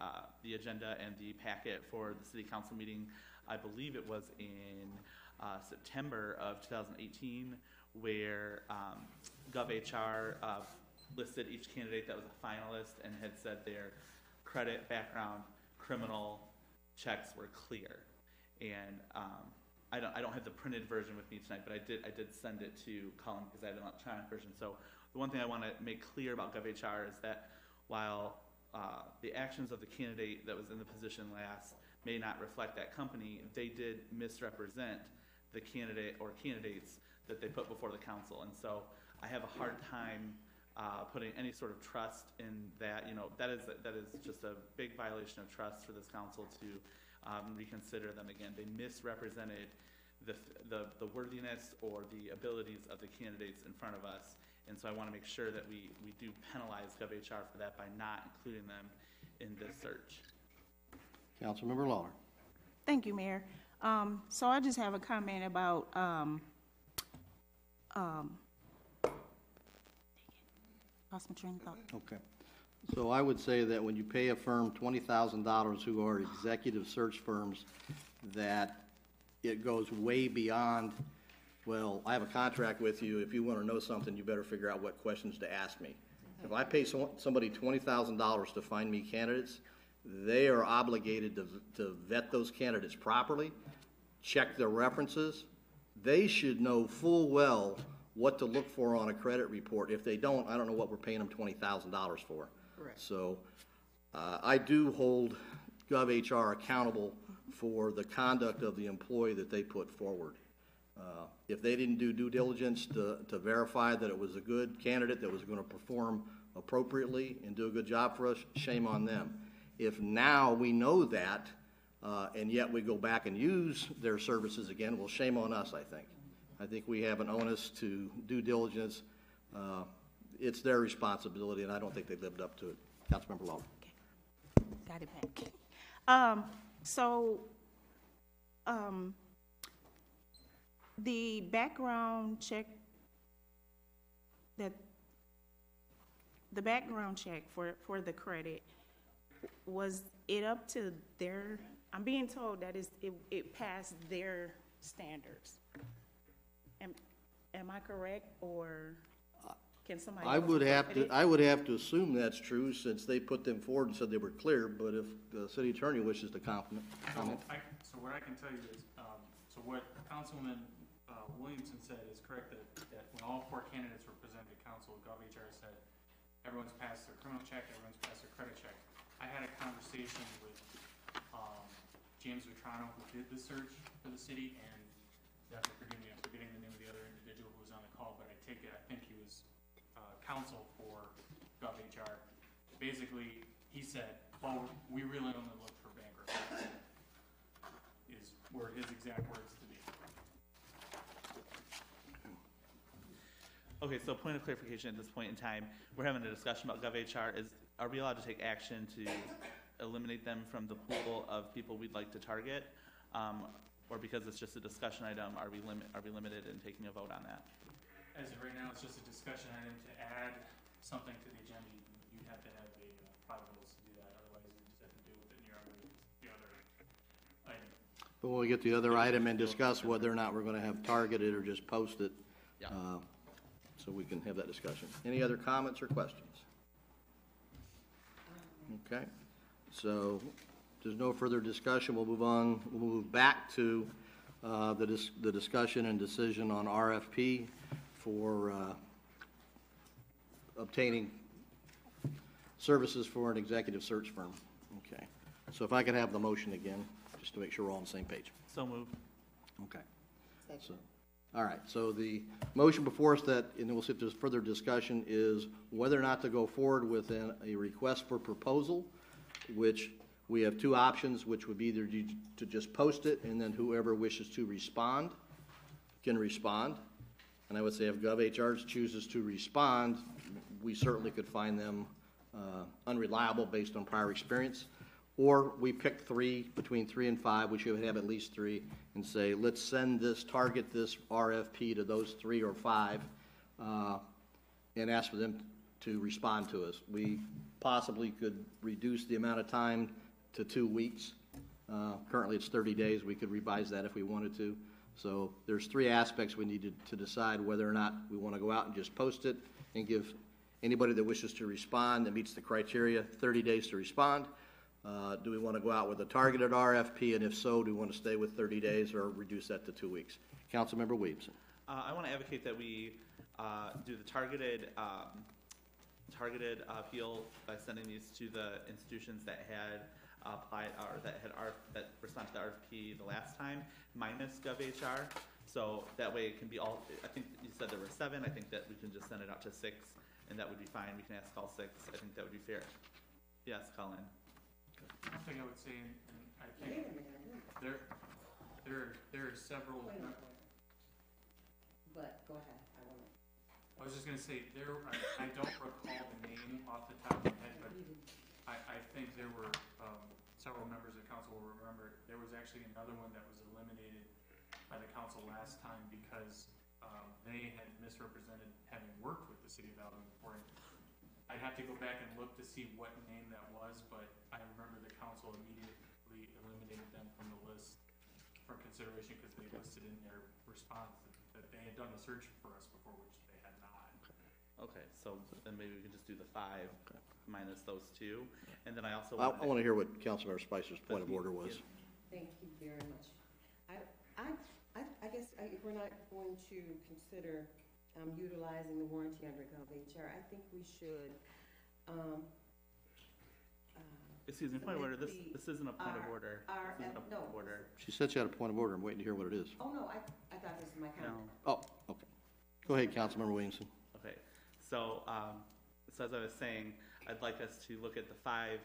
agenda and the packet for the city council meeting. I believe it was in September of 2018, where GovHR listed each candidate that was a finalist and had said their credit, background, criminal checks were clear. And I don't have the printed version with me tonight, but I did send it to Colin because I had an electronic version. So the one thing I want to make clear about GovHR is that while the actions of the candidate that was in the position last may not reflect that company, they did misrepresent the candidate or candidates that they put before the council. And so I have a hard time putting any sort of trust in that. You know, that is just a big violation of trust for this council to reconsider them again. They misrepresented the worthiness or the abilities of the candidates in front of us. And so I want to make sure that we do penalize GovHR for that by not including them in this search. Councilmember Lawler. thank you, Mayor. So I just have a comment about lost my train of thought. Okay. So I would say that when you pay a firm $20,000 who are executive search firms, that it goes way beyond, well, I have a contract with you. If you want to know something, you better figure out what questions to ask me. If I pay somebody $20,000 to find me candidates, they are obligated to vet those candidates properly, check their references. They should know full well what to look for on a credit report. If they don't, I don't know what we're paying them $20,000 for. Correct. So I do hold GovHR accountable for the conduct of the employee that they put forward. If they didn't do due diligence to verify that it was a good candidate that was going to perform appropriately and do a good job for us, shame on them. If now we know that, and yet we go back and use their services again, well, shame on us, I think. I think we have an onus to due diligence. It's their responsibility, and I don't think they lived up to it. Councilmember Lawler. Okay. Got it back. The background check for the credit, was it up to their, I'm being told that it passed their standards. Am I correct, or can somebody else I would have to assume that's true, since they put them forward and said they were clear, but if the city attorney wishes to comment. So what I can tell you is, so what Councilman Williamson said is correct, that when all four candidates were presented to council, GovHR said everyone's passed their criminal check, everyone's passed their credit check. I had a conversation with James Vitrano, who did the search for the city, and forgive me, I'm forgetting the name of the other individual who was on the call, but I think he was counsel for GovHR. Basically, he said, well, we really only look for bankruptcy, were his exact words to me. Okay, so point of clarification at this point in time, we're having a discussion about GovHR. Are we allowed to take action to eliminate them from the pool of people we'd like to target? Or because it's just a discussion item, are we limited in taking a vote on that? As of right now, it's just a discussion item. To add something to the agenda, you'd have to have a private vote to do that. Otherwise, you just have to deal with it in your own, the other item. But when we get the other item and discuss whether or not we're going to have targeted or just post it, so we can have that discussion. Any other comments or questions? Okay, so if there's no further discussion, we'll move on. We'll move back to the discussion and decision on RFP for obtaining services for an executive search firm. Okay. So if I could have the motion again, just to make sure we're all on the same page. So moved. Okay. So, all right, so the motion before us that, and then we'll see if there's further discussion, is whether or not to go forward with a request for proposal, which we have two options, which would be either to just post it, and then whoever wishes to respond can respond. And I would say if GovHR chooses to respond, we certainly could find them unreliable based on prior experience. Or we pick between 3 and 5, we should have at least 3, and say, let's target this RFP to those 3 or 5, and ask for them to respond to us. We possibly could reduce the amount of time to 2 weeks. Currently it's 30 days. We could revise that if we wanted to. So there's 3 aspects we needed to decide whether or not we want to go out and just post it and give anybody that wishes to respond that meets the criteria 30 days to respond. Do we want to go out with a targeted RFP, and if so, do we want to stay with 30 days or reduce that to 2 weeks? Councilmember Williamson. I want to advocate that we do the targeted appeal by sending these to the institutions that had applied or that responded to the RFP the last time, minus GovHR. So that way it can be all. I think you said there were 7. I think that we can just send it out to 6, and that would be fine. We can ask all 6. I think that would be fair. Yes, Colin. One thing I would say, and I think there are several. But go ahead, I was just gonna say, I don't recall the name off the top of my head, but I think there were, several members of council will remember, there was actually another one that was eliminated by the council last time because, they had misrepresented having worked with the city of Albion before. I'd have to go back and look to see what name that was, but I remember the council immediately eliminated them from the list for consideration because they listed in their response that they had done a search for us before, which they had not. Okay, so then maybe we can just do the 5 minus those 2, and then I also I want to hear what Councilmember Spicer's point of order was. thank you very much. I guess if we're not going to consider utilizing the warranty under GovHR, I think we should. Excuse me, point of order. This isn't a point of order. This isn't a point of order. She said she had a point of order. I'm waiting to hear what it is. Oh, no, I thought this was my comment. Oh, okay. Go ahead, Councilmember Williamson. Okay, so as I was saying, I'd like us to look at the 5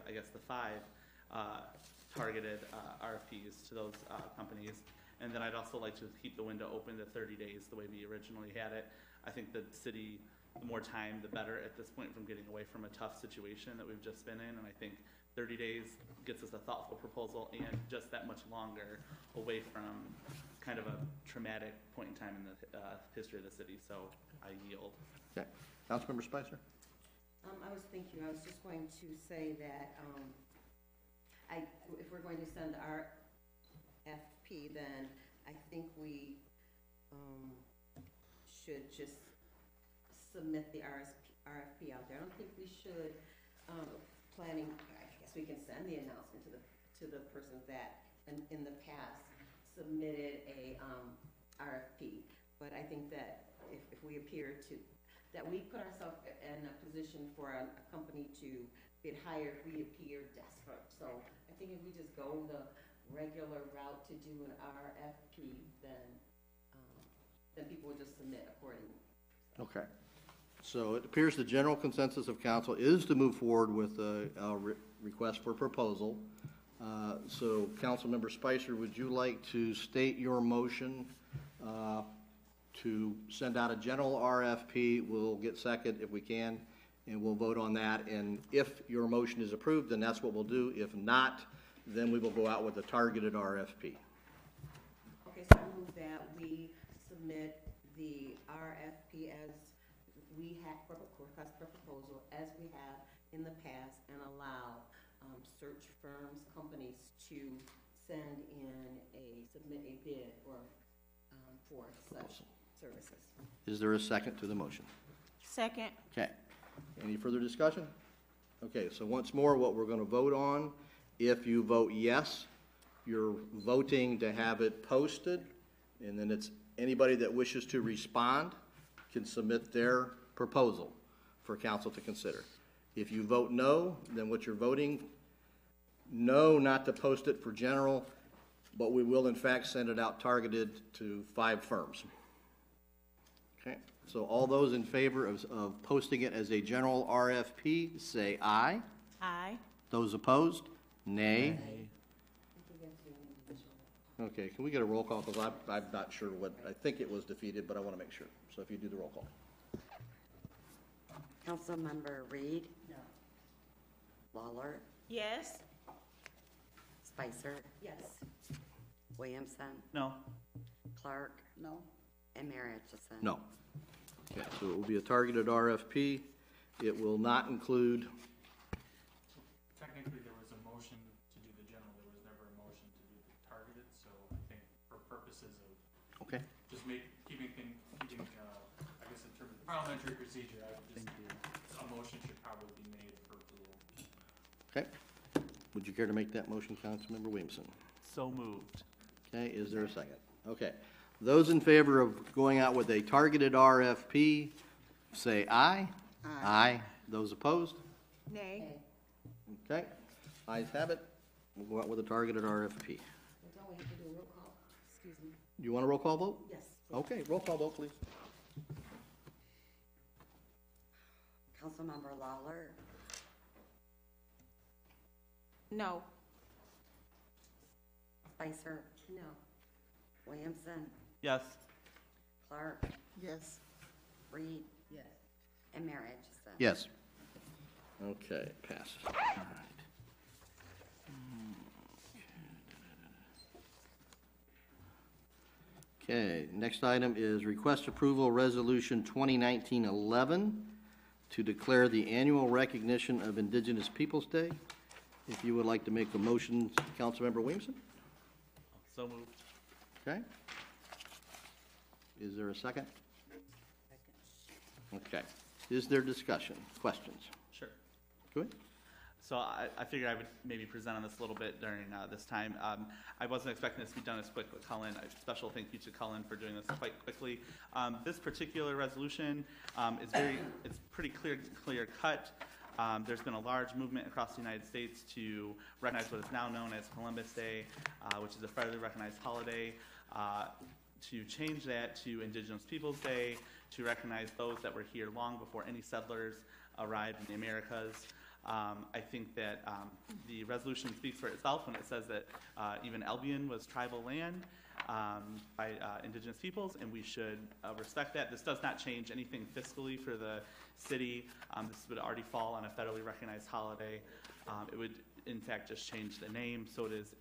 targeted RFPs to those companies, and then I'd also like to keep the window open to 30 days the way we originally had it. I think the city, the more time, the better at this point from getting away from a tough situation that we've just been in, and I think 30 days gets us a thoughtful proposal and just that much longer away from kind of a traumatic point in time in the history of the city, so I yield. Okay. Councilmember Spicer? I was just going to say that if we're going to send RFP, then I think we should just submit the RFP out there. I don't think we should planning. I guess we can send the announcement to the person that in the past submitted a RFP. But I think that if we appear to that we put ourselves in a position for a company to get hired, we appear desperate. So I think if we just go the regular route to do an RFP, then people will just submit accordingly. Okay. So it appears the general consensus of council is to move forward with a request for proposal. So Councilmember Spicer, would you like to state your motion to send out a general RFP? We'll get second if we can, and we'll vote on that. And if your motion is approved, then that's what we'll do. If not, then we will go out with a targeted RFP. Okay, so I move that we submit the RFP as we have request for proposal as we have in the past, and allow search firms, companies to submit a bid for such services. Is there a second to the motion? Second. Okay. Any further discussion? Okay, so once more, what we're going to vote on, if you vote yes, you're voting to have it posted, and then it's anybody that wishes to respond can submit their proposal for council to consider. If you vote no, then what you're voting no, not to post it for general, but we will in fact send it out targeted to 5 firms. Okay, so all those in favor of posting it as a general RFP, say aye. Aye. Those opposed, nay. Okay, can we get a roll call, because I'm not sure what, I think it was defeated, but I want to make sure. So if you do the roll call. Councilmember Reed? No. Lawler? Yes. Spicer? Yes. Williamson? No. Clark? No? And Mayor Atchison? No. Okay, so it will be a targeted RFP. It will not include, Technically, there was a motion to do the general, there was never a motion to do the targeted, so I think for purposes of okay, just keeping, I guess in terms of parliamentary procedure, I would just, a motion should probably be made for approval. okay. Would you care to make that motion, Councilmember Williamson? So moved. Okay, is there a second? Okay. Those in favor of going out with a targeted RFP, say aye. Aye. Those opposed? Nay. Okay. Ayes have it. We'll go out with a targeted RFP. Don't we have to do a roll call? Excuse me. You want a roll call vote? Yes. Okay, roll call vote, please. Councilmember Lawler? No. Spicer? No. Williamson? Yes. Clark? Yes. Reed? Yes. And Mayor Atchison? Yes. Okay, passes. All right. Okay, next item is request approval resolution 2019-11 to declare the annual recognition of Indigenous Peoples Day. If you would like to make a motion, Councilmember Williamson? So moved. Okay. Is there a second? Okay. Is there discussion, questions? Sure. Go ahead. So I figured I would maybe present on this a little bit during this time. I wasn't expecting this to be done as quick, but Cullen, a special thank you to Cullen for doing this quite quickly. This particular resolution is it's pretty clear cut. There's been a large movement across the United States to recognize what is now known as Columbus Day, which is a federally recognized holiday, to change that to Indigenous Peoples Day, to recognize those that were here long before any settlers arrived in the Americas. I think that the resolution speaks for itself when it says that even Albion was tribal land by Indigenous peoples, and we should respect that. This does not change anything fiscally for the city. This would already fall on a federally recognized holiday. It would, in fact, just change the name. So it is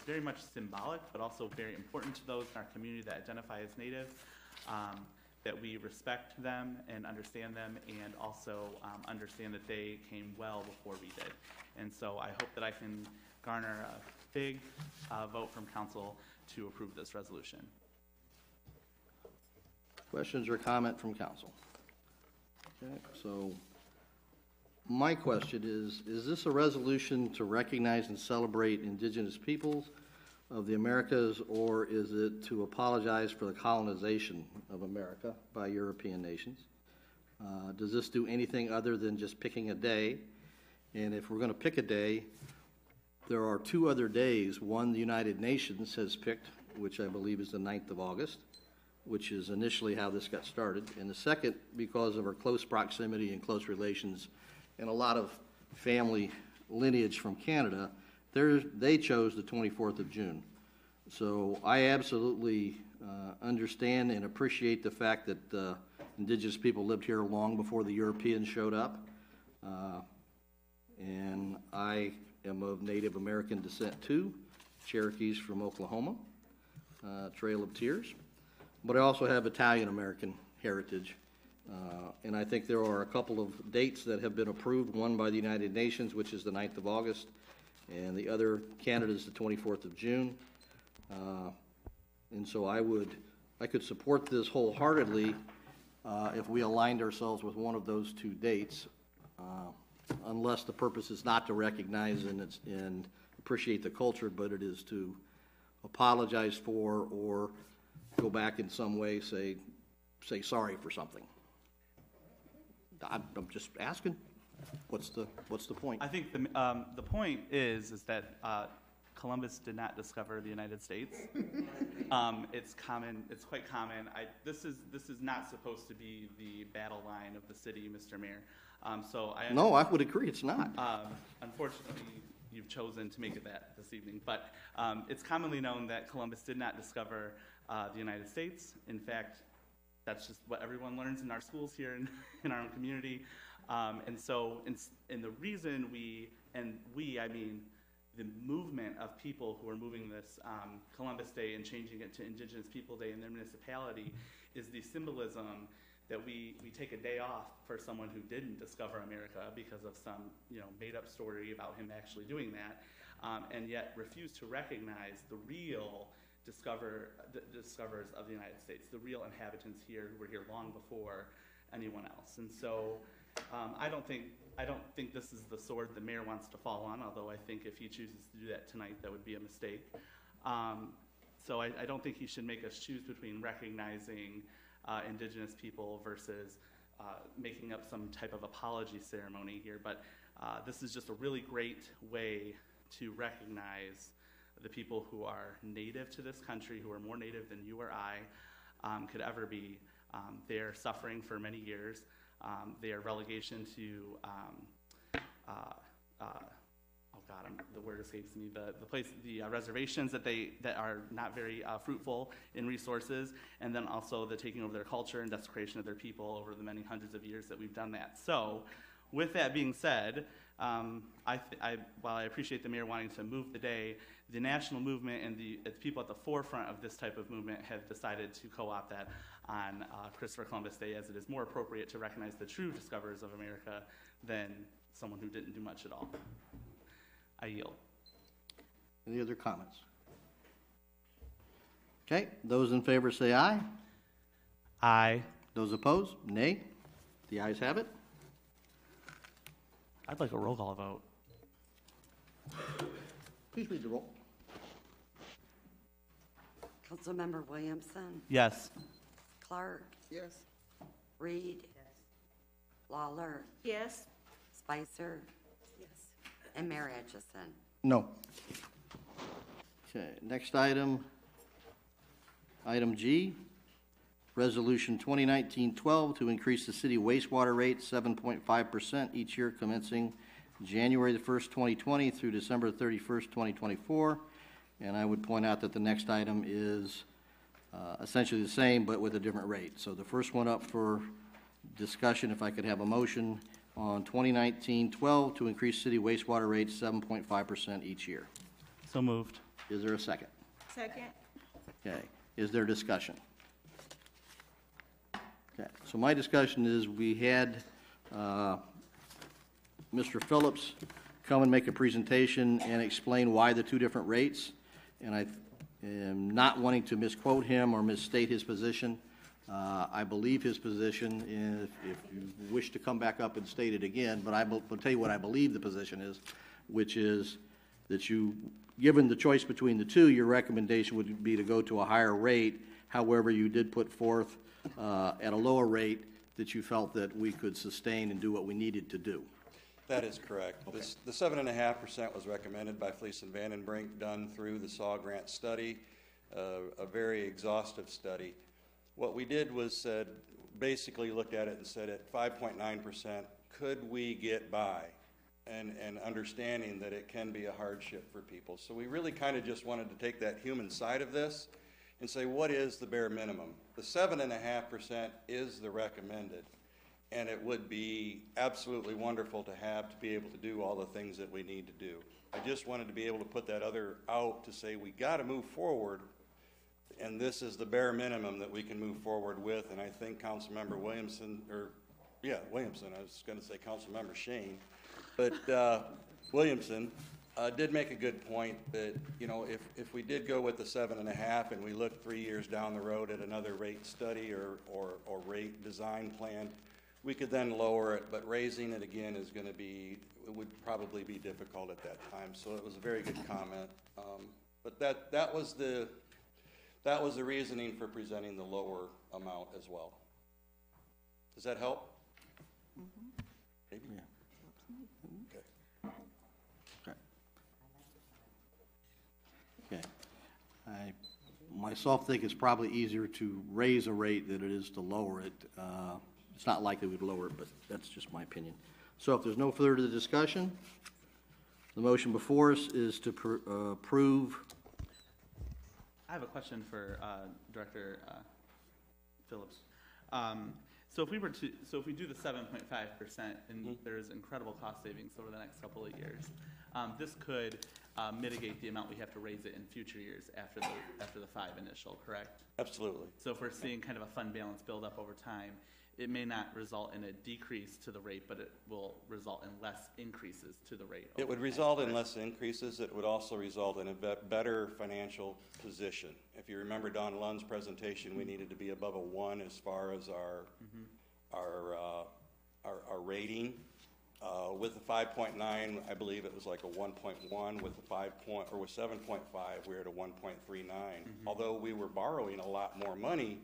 very much symbolic, but also very important to those in our community that identify as Native. That we respect them and understand them, and also understand that they came well before we did. And so I hope that I can garner a big vote from council to approve this resolution. Questions or comment from council? Okay, so my question is this a resolution to recognize and celebrate Indigenous peoples of the Americas, or is it to apologize for the colonization of America by European nations? Does this do anything other than just picking a day? And if we're going to pick a day, there are 2 other days. One the United Nations has picked, which I believe is the 9th of August, which is initially how this got started. And the second, because of our close proximity and close relations and a lot of family lineage from Canada, they chose the 24th of June. So I absolutely understand and appreciate the fact that Indigenous people lived here long before the Europeans showed up. And I am of Native American descent too, Cherokees from Oklahoma, Trail of Tears. But I also have Italian American heritage. And I think there are a couple of dates that have been approved, one by the United Nations, which is the 9th of August, and the other, Canada, is the 24th of June. And so I could support this wholeheartedly if we aligned ourselves with one of those 2 dates, unless the purpose is not to recognize and appreciate the culture, but it is to apologize for or go back in some way, say sorry for something. I'm just asking. What's the point? I think the point is that Columbus did not discover the United States. It's common. It's quite common. This is not supposed to be the battle line of the city, Mr. Mayor. No, I would agree. It's not. Unfortunately, you've chosen to make it that this evening. But it's commonly known that Columbus did not discover the United States. In fact, that's just what everyone learns in our schools here in our own community. And the reason I mean the movement of people who are moving this Columbus Day and changing it to Indigenous People Day in their municipality is the symbolism that we take a day off for someone who didn't discover America because of some made-up story about him actually doing that, and yet refuse to recognize the real discoverers of the United States, the real inhabitants here who were here long before anyone else. And so I don't think this is the sword the mayor wants to fall on, although I think if he chooses to do that tonight, that would be a mistake. So I don't think he should make us choose between recognizing Indigenous people versus making up some type of apology ceremony here. But this is just a really great way to recognize the people who are native to this country, who are more native than you or I could ever be. They're suffering for many years. Their relegation to the word escapes me. The reservations that are not very fruitful in resources, and then also the taking over their culture and desecration of their people over the many hundreds of years that we've done that. So, with that being said, while I appreciate the mayor wanting to move the day, the national movement and the people at the forefront of this type of movement have decided to co-opt that on Christopher Columbus Day, as it is more appropriate to recognize the true discoverers of America than someone who didn't do much at all. I yield. Any other comments? Okay, those in favor say aye. Aye. Those opposed, nay. The ayes have it. I'd like a roll call vote. Please read the roll. Councilmember Williamson, Yes. Clark, Yes. Reed, Lawler, Yes. Spicer, and Mayor Atchison. No. Okay, next item, item G, Resolution 2019-12 to increase the city wastewater rate 7.5% each year commencing January the 1st, 2020 through December 31st, 2024. And I would point out that the next item is essentially the same but with a different rate. So the first one up for discussion, if I could have a motion on 2019-12 to increase city wastewater rates 7.5% each year. So moved. Is there a second? Second. Okay. Is there discussion? Okay. So my discussion is we had Mr. Phillips come and make a presentation and explain why the two different rates. And I am not wanting to misquote him or misstate his position. I believe his position, if you wish to come back up and state it again, but I will tell you what I believe the position is, which is that given the choice between the two, your recommendation would be to go to a higher rate. However, you did put forth at a lower rate that you felt that we could sustain and do what we needed to do. That is correct. Okay. The 7.5% was recommended by Fleece and Vandenbrink, done through the SAW grant study, a very exhaustive study. What we did was basically looked at it and said at 5.9%, could we get by? And understanding that it can be a hardship for people. So we really kind of just wanted to take that human side of this and say, what is the bare minimum? The 7.5% is the recommended. And it would be absolutely wonderful to be able to do all the things that we need to do. I just wanted to be able to put that other out to say we got to move forward, and this is the bare minimum that we can move forward with. And I think Councilmember Williamson, I was going to say Councilmember Shane, but Williamson did make a good point that, if we did go with the 7.5 and we look 3 years down the road at another rate study or rate design plan, we could then lower it, but raising it again would probably be difficult at that time. So it was a very good comment. But that was the reasoning for presenting the lower amount as well. Does that help? Mm-hmm. Maybe. Okay. I myself think it's probably easier to raise a rate than it is to lower it. It's not likely we'd lower it, but that's just my opinion. So if there's no further discussion, the motion before us is to approve. I have a question for Director Phillips. So if we do the 7.5%, and there's incredible cost savings over the next couple of years, this could mitigate the amount we have to raise it in future years after the 5 initial, correct? Absolutely. So if we're seeing kind of a fund balance build up over time, it may not result in a decrease to the rate, but it will result in less increases to the rate. It would result in less increases. It would also result in a better financial position. If you remember Don Lund's presentation, we needed to be above a 1 as far as our rating. With the 5.9, I believe it was like a 1.1. With the 7.5, we were at a 1.39. Although we were borrowing a lot more money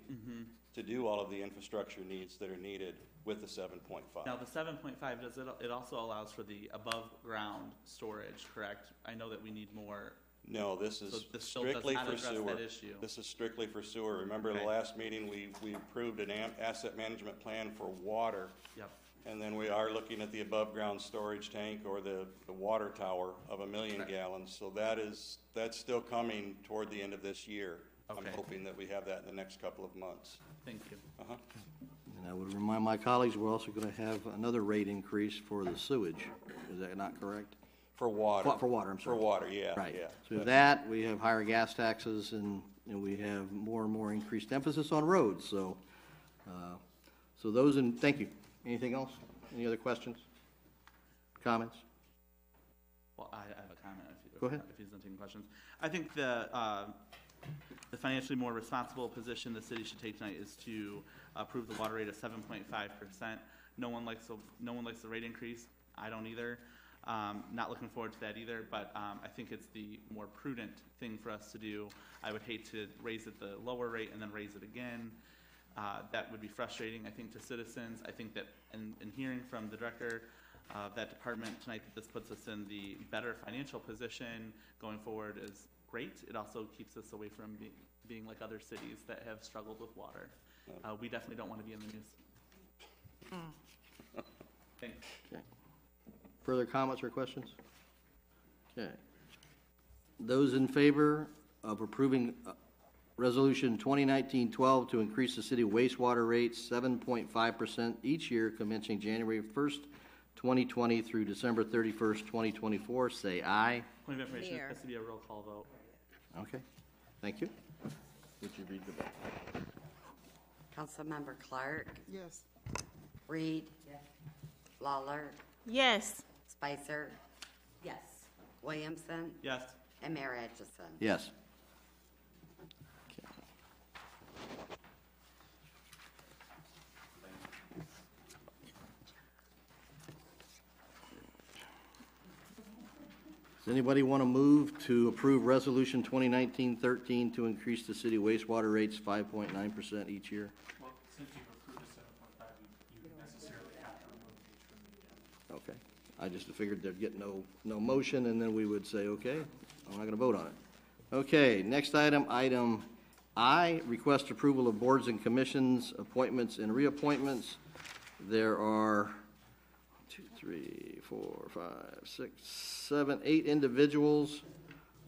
to do all of the infrastructure needs that are needed with the 7.5. Now the 7.5 it also allows for the above ground storage, correct? I know that we need more. No, this is strictly for sewer. This is strictly for sewer. Remember the last meeting we approved an asset management plan for water. Yep. And then we are looking at the above ground storage tank or the water tower of 1 million gallons. So that's still coming toward the end of this year. Okay. I'm hoping that we have that in the next couple of months. Thank you. And I would remind my colleagues, we're also going to have another rate increase for the sewage. Is that not correct? For water. For water, I'm sorry. For water, yeah. Right. Yeah. So with that, we have higher gas taxes, and we have more and more increased emphasis on roads. So, thank you. Anything else? Any other questions? Comments? Well, I have a comment Go ahead. If he's not taking questions. I think the financially more responsible position the city should take tonight is to approve the water rate of 7.5%. No one likes the rate increase. I don't either. Not looking forward to that either, but I think it's the more prudent thing for us to do. I would hate to raise it the lower rate and then raise it again. That would be frustrating, I think, to citizens. I think that in hearing from the director of that department tonight, that this puts us in the better financial position going forward is great. It also keeps us away from being like other cities that have struggled with water. We definitely don't want to be in the news. Thanks. Okay. Further comments or questions? Okay. Those in favor of approving Resolution 2019-12 to increase the city wastewater rates 7.5% each year commencing January 1st, 2020 through December 31st, 2024, say aye. Point of information, it has to be a roll call vote. Okay. Thank you. Would you read the vote? Councilmember Clark, Yes. Reed, Lawler, Yes. Spicer, Yes. Williamson, Yes. and Mayor Atchison. Yes. Does anybody want to move to approve Resolution 2019-13 to increase the city wastewater rates 5.9% each year? Well, since you've approved the 7.5, you necessarily have to remove H from the agenda. Okay. I just figured there'd get no motion, and then we would say, okay, I'm not going to vote on it. Okay, next item, item I, request approval of boards and commissions, appointments and reappointments. There are 2, 3, 4, 5, 6, 7, 8 individuals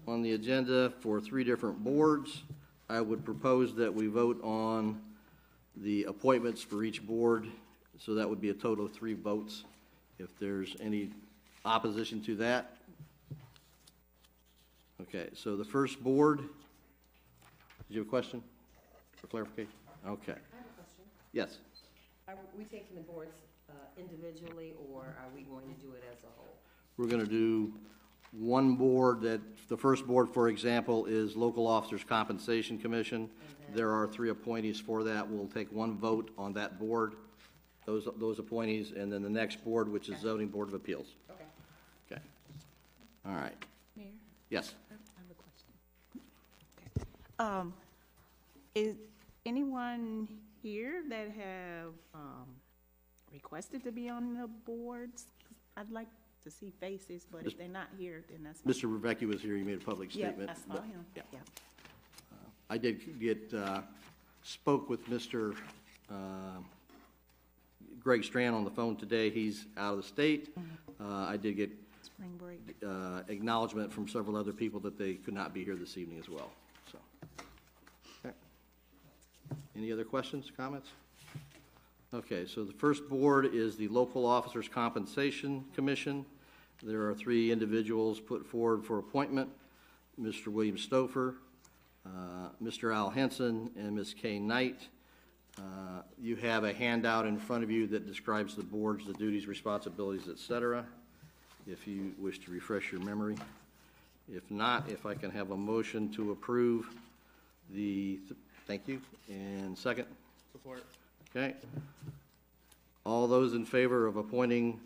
on the agenda for 3 different boards. I would propose that we vote on the appointments for each board, so that would be a total of 3 votes. If there's any opposition to that. Okay, so the first board, did you have a question for clarification? Okay. I have a question. Yes. Are we taking the boards individually, or are we going to do it as a whole? We're going to do one board that, the first board, for example, is Local Officers Compensation Commission. There are 3 appointees for that. We'll take one vote on that board, those appointees, and then the next board, which is Zoning Board of Appeals. Okay. Okay. All right. Mayor? Yes. I have a question. Is anyone here that have requested to be on the boards? I'd like to see faces, but if they're not here, then that's. Mr. Rebecki was here, he made a public Yeah, statement. I saw but- him, yeah. yeah. I did get, spoke with Mr. Greg Strand on the phone today. He's out of the state. I did get Spring break. acknowledgement from several other people that they could not be here this evening as well, so. Okay. Any other questions, comments? Okay, so the first board is the Local Officers Compensation Commission. There are 3 individuals put forward for appointment, Mr. William Stouffer, Mr. Al Henson, and Ms. Kay Knight. You have a handout in front of you that describes the boards, the duties, responsibilities, et cetera, if you wish to refresh your memory. If not, if I can have a motion to approve thank you, and second? Support. Okay. All those in favor of appointing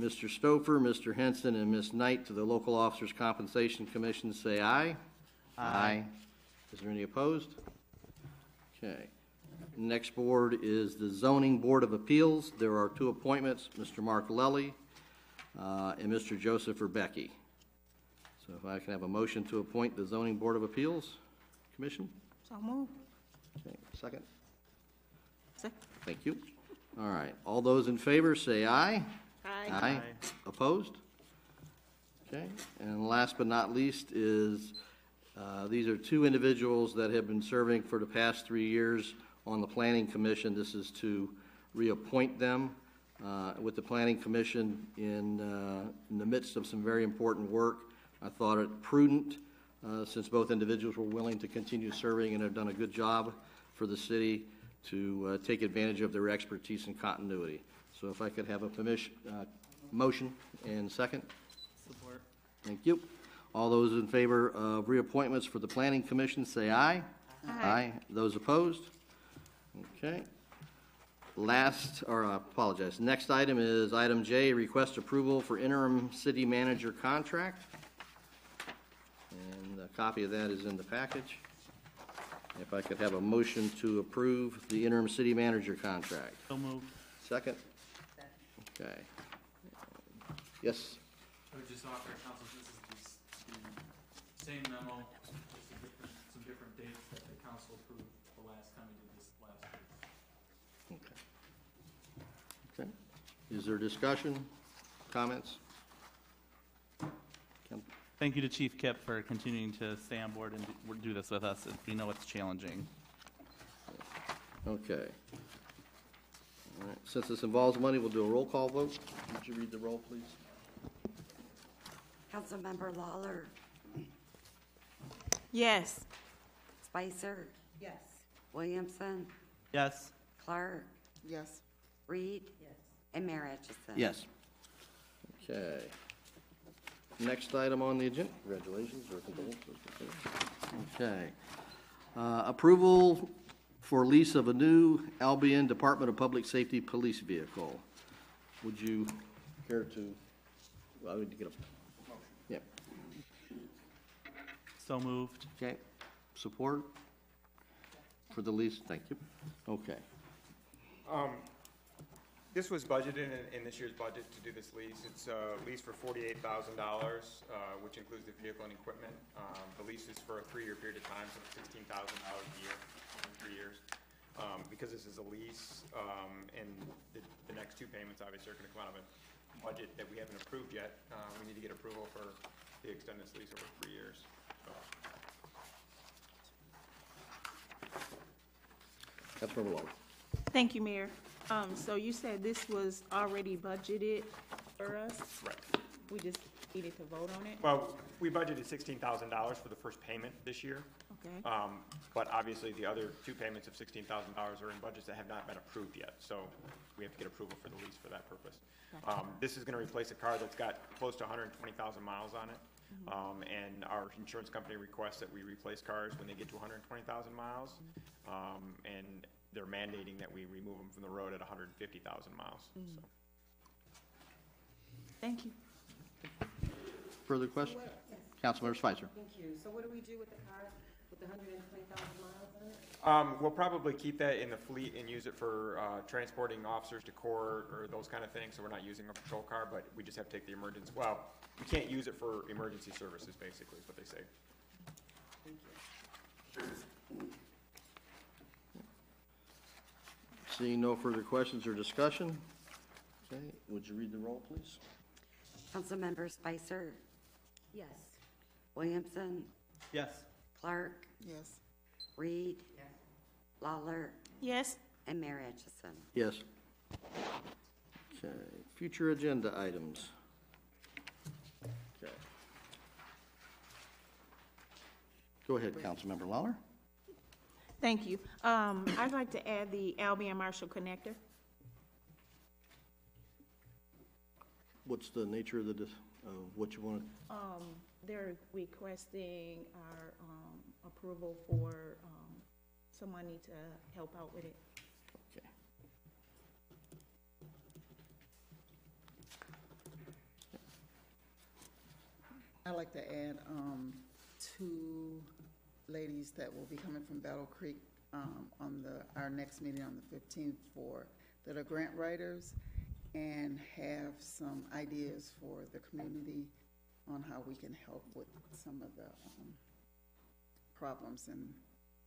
Mr. Stouffer, Mr. Henson, and Ms. Knight to the Local Officers Compensation Commission, say aye. Aye. Is there any opposed? Okay. Next board is the Zoning Board of Appeals. There are 2 appointments, Mr. Mark Lelly and Mr. Joseph Rebecki. So if I can have a motion to appoint the Zoning Board of Appeals Commission? So move. Okay, second? Second. Thank you. All right. All those in favor, say aye. Aye. Aye. Opposed? Okay. And last but not least is, these are 2 individuals that have been serving for the past 3 years on the Planning Commission. This is to reappoint them with the Planning Commission in the midst of some very important work. I thought it prudent, since both individuals were willing to continue serving and have done a good job for the city, to take advantage of their expertise and continuity. So if I could have a motion and second? Support. Thank you. All those in favor of reappointments for the Planning Commission, say aye. Aye. Those opposed? Okay. Next item is item J, request approval for interim city manager contract. And a copy of that is in the package. If I could have a motion to approve the interim city manager contract. So moved. Second? Okay. Yes? I would just offer council, this is the same memo, just some different dates that the council approved the last time we did this last week. Okay. Is there discussion, comments? Thank you to Chief Kipp for continuing to stay on board and do this with us. We know it's challenging. Okay. All right. Since this involves money, we'll do a roll call vote. Would you read the roll, please? Councilmember Lawler, Yes. Spicer, Yes. Williamson, Yes. Clark, Yes. Reed, Yes. and Mayor Atchison. Yes. Okay. Next item on the agenda, congratulations or condolences. Okay. Approval for lease of a new Albion Department of Public Safety police vehicle. Would you care to, I need to get a, yeah, So moved. okay. Support for the lease? Thank you. Okay. This was budgeted in this year's budget to do this lease. It's a lease for $48,000, which includes the vehicle and equipment. The lease is for a 3-year period of time, so it's $16,000 a year in 3 years. Because this is a lease, and the next 2 payments obviously are going to come out of a budget that we haven't approved yet, we need to get approval for the extend this lease over 3 years. Councilmember Lawler. Thank you, Mayor. So you said this was already budgeted for us? Right. We just needed to vote on it? Well, we budgeted $16,000 for the first payment this year. Okay. But obviously, the other 2 payments of $16,000 are in budgets that have not been approved yet, so we have to get approval for the lease for that purpose. This is going to replace a car that's got close to 120,000 miles on it, and our insurance company requests that we replace cars when they get to 120,000 miles, and they're mandating that we remove them from the road at 150,000 miles. So. Thank you. Further questions? Councilmember Spicer. Thank you. So what do we do with the cars with 120,000 miles on it? We'll probably keep that in the fleet and use it for transporting officers to court or those kind of things, so we're not using a patrol car, but we just have to take the emergency, well, we can't use it for emergency services, basically, is what they say. Thank you. Seeing no further questions or discussion, okay, would you read the roll, please? Councilmember Spicer, Yes. Williamson, Yes. Clark, Yes. Reed, Yes. Lawler, Yes. and Mayor Atchison. Yes. Okay, future agenda items. Okay. Go ahead, Councilmember Lawler. Thank you. I'd like to add the Albion Marshall Connector. What's the nature of what you want to? They're requesting our approval for some money to help out with it. Okay. I'd like to add two ladies that will be coming from Battle Creek on our next meeting on the 15th that are grant writers and have some ideas for the community on how we can help with some of the problems in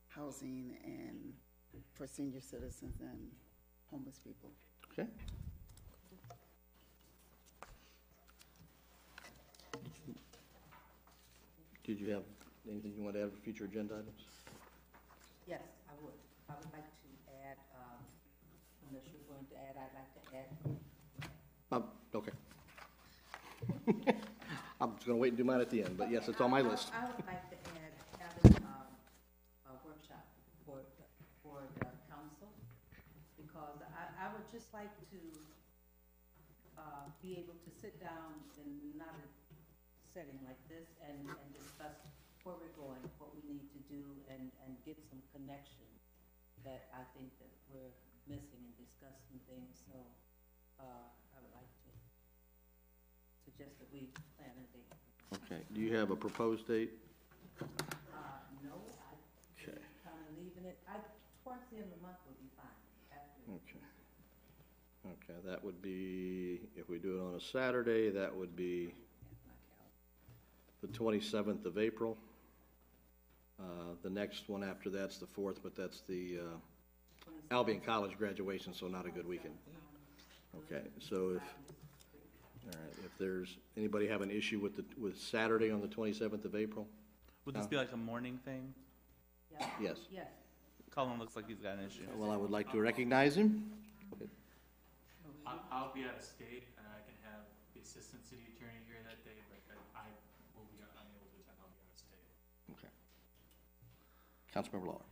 housing and for senior citizens and homeless people. Okay. Did you have anything you want to add for future agenda items? Yes, I would like to add, unless you're going to add, I'd like to add. Okay. I'm just going to wait and do mine at the end, but yes, it's on my list. I would like to add having a workshop for the council, because I would just like to be able to sit down in not a setting like this and discuss where we're going, what we need to do, and get some connection that I think that we're missing in discussing things. So I would like to suggest that we plan a date. Okay. Do you have a proposed date? No, Okay. kind of leaving it, towards the end of the month would be fine. Okay. Okay, that would be, if we do it on a Saturday, that would be the 27th of April. The next one after that's the 4th, but that's the Albion College graduation, so not a good weekend. Okay, so if there's, anybody have an issue with Saturday on the 27th of April? Would this be like a morning thing? Yes. Yes. Colin looks like he's got an issue. Well, I would like to recognize him. I'll be out of state, and I can have the assistant city attorney here that day, but I will be unable to attend. I'll be out of state. Okay. Councilmember Lawler.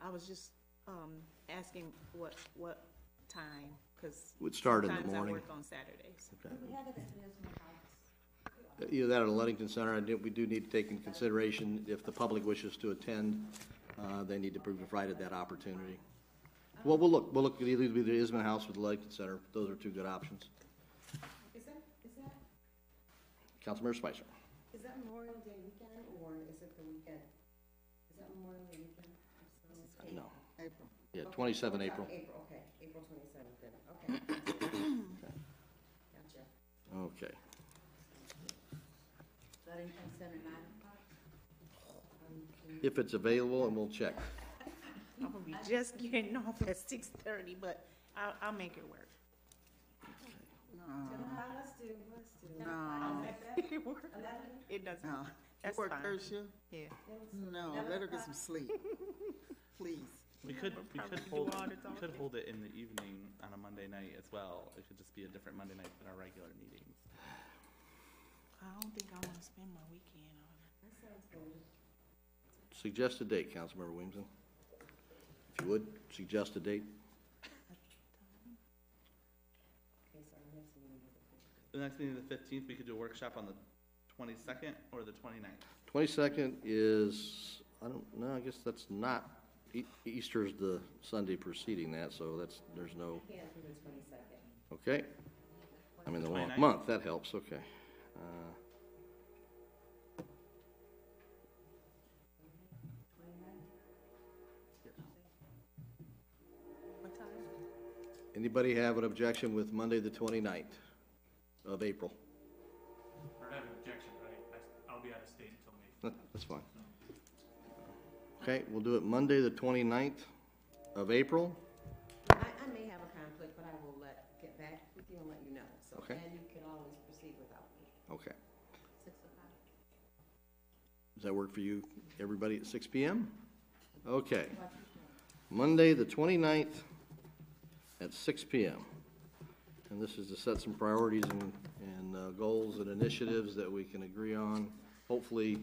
I was just asking what time, because Would start in the sometimes morning. I work on Saturdays. Okay. We have it at Lisbon House. Either that or the Ludington Center. We do need to take into consideration if the public wishes to attend, they need to be provided that opportunity. Well, we'll look at either the Isman House or the Ludington Center. Those are two good options. Is that Councilmember Spicer. Is that Memorial Day weekend, or is it the weekend? Is that Memorial Day weekend? No. April. Yeah, 27 April. April, okay, April 27th then, okay. Gotcha. Okay. Ludington Center, 9 o'clock? If it's available, and we'll check. I'm gonna be just getting off at 6:30, but I'll make it work. Let's do. No. It doesn't. No. That's You work fine. third shift? Yeah. No, let her get some sleep. Please. We could probably do hold all the talking. hold it in the evening on a Monday night as well. It could just be a different Monday night than our regular meetings. I don't think I want to spend my weekend on it. That sounds good. Suggest a date, Councilmember Williamson. If you would, suggest a date. Okay, so our next meeting is the 15th. The next meeting, the 15th, we could do a workshop on the 22nd or the 29th. 22nd is, I don't know, I guess that's not, Easter's the Sunday preceding that, so there's no, Can't do the 22nd. okay. I'm in the wrong 29th? month, that helps, okay. Anybody have an objection with Monday, the 29th of April? I don't have an objection, but I'll be out of state until May. That's fine. Okay, we'll do it Monday, the 29th of April. I may have a conflict, but I will get back with you and let you know. So, Okay. and you can always proceed without me. Okay. 6 o'clock. Does that work for you, everybody, at 6 p.m.? Okay. Monday, the 29th at 6 p.m. And this is to set some priorities and goals and initiatives that we can agree on. Hopefully,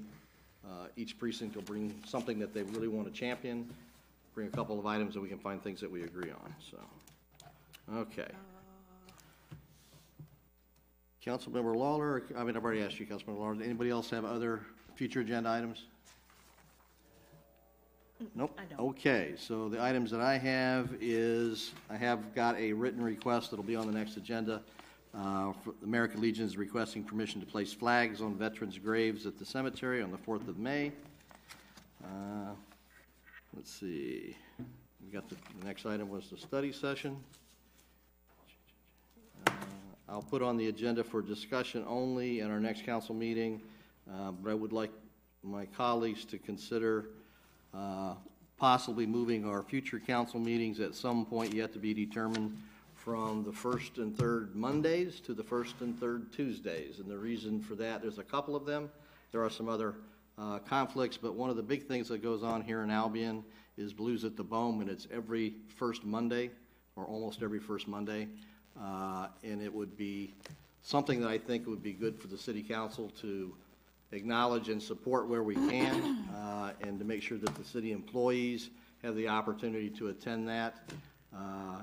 each precinct will bring something that they really want to champion, bring a couple of items that we can find things that we agree on, so. Okay. Councilmember Lawler, I mean, I've already asked you, Councilmember Lawler, does anybody else have other future agenda items? Nope. I don't. Okay, so the items that I have is, I have got a written request that'll be on the next agenda. The American Legion is requesting permission to place flags on veterans' graves at the cemetery on the 4th of May. Let's see, we got the next item was the study session. I'll put on the agenda for discussion only in our next council meeting, but I would like my colleagues to consider possibly moving our future council meetings at some point yet to be determined from the first and third Mondays to the first and third Tuesdays. And the reason for that, there's a couple of them. There are some other conflicts, but one of the big things that goes on here in Albion is Blues at the Bome, and it's every first Monday, or almost every first Monday. And it would be something that I think would be good for the city council to acknowledge and support where we can, and to make sure that the city employees have the opportunity to attend that,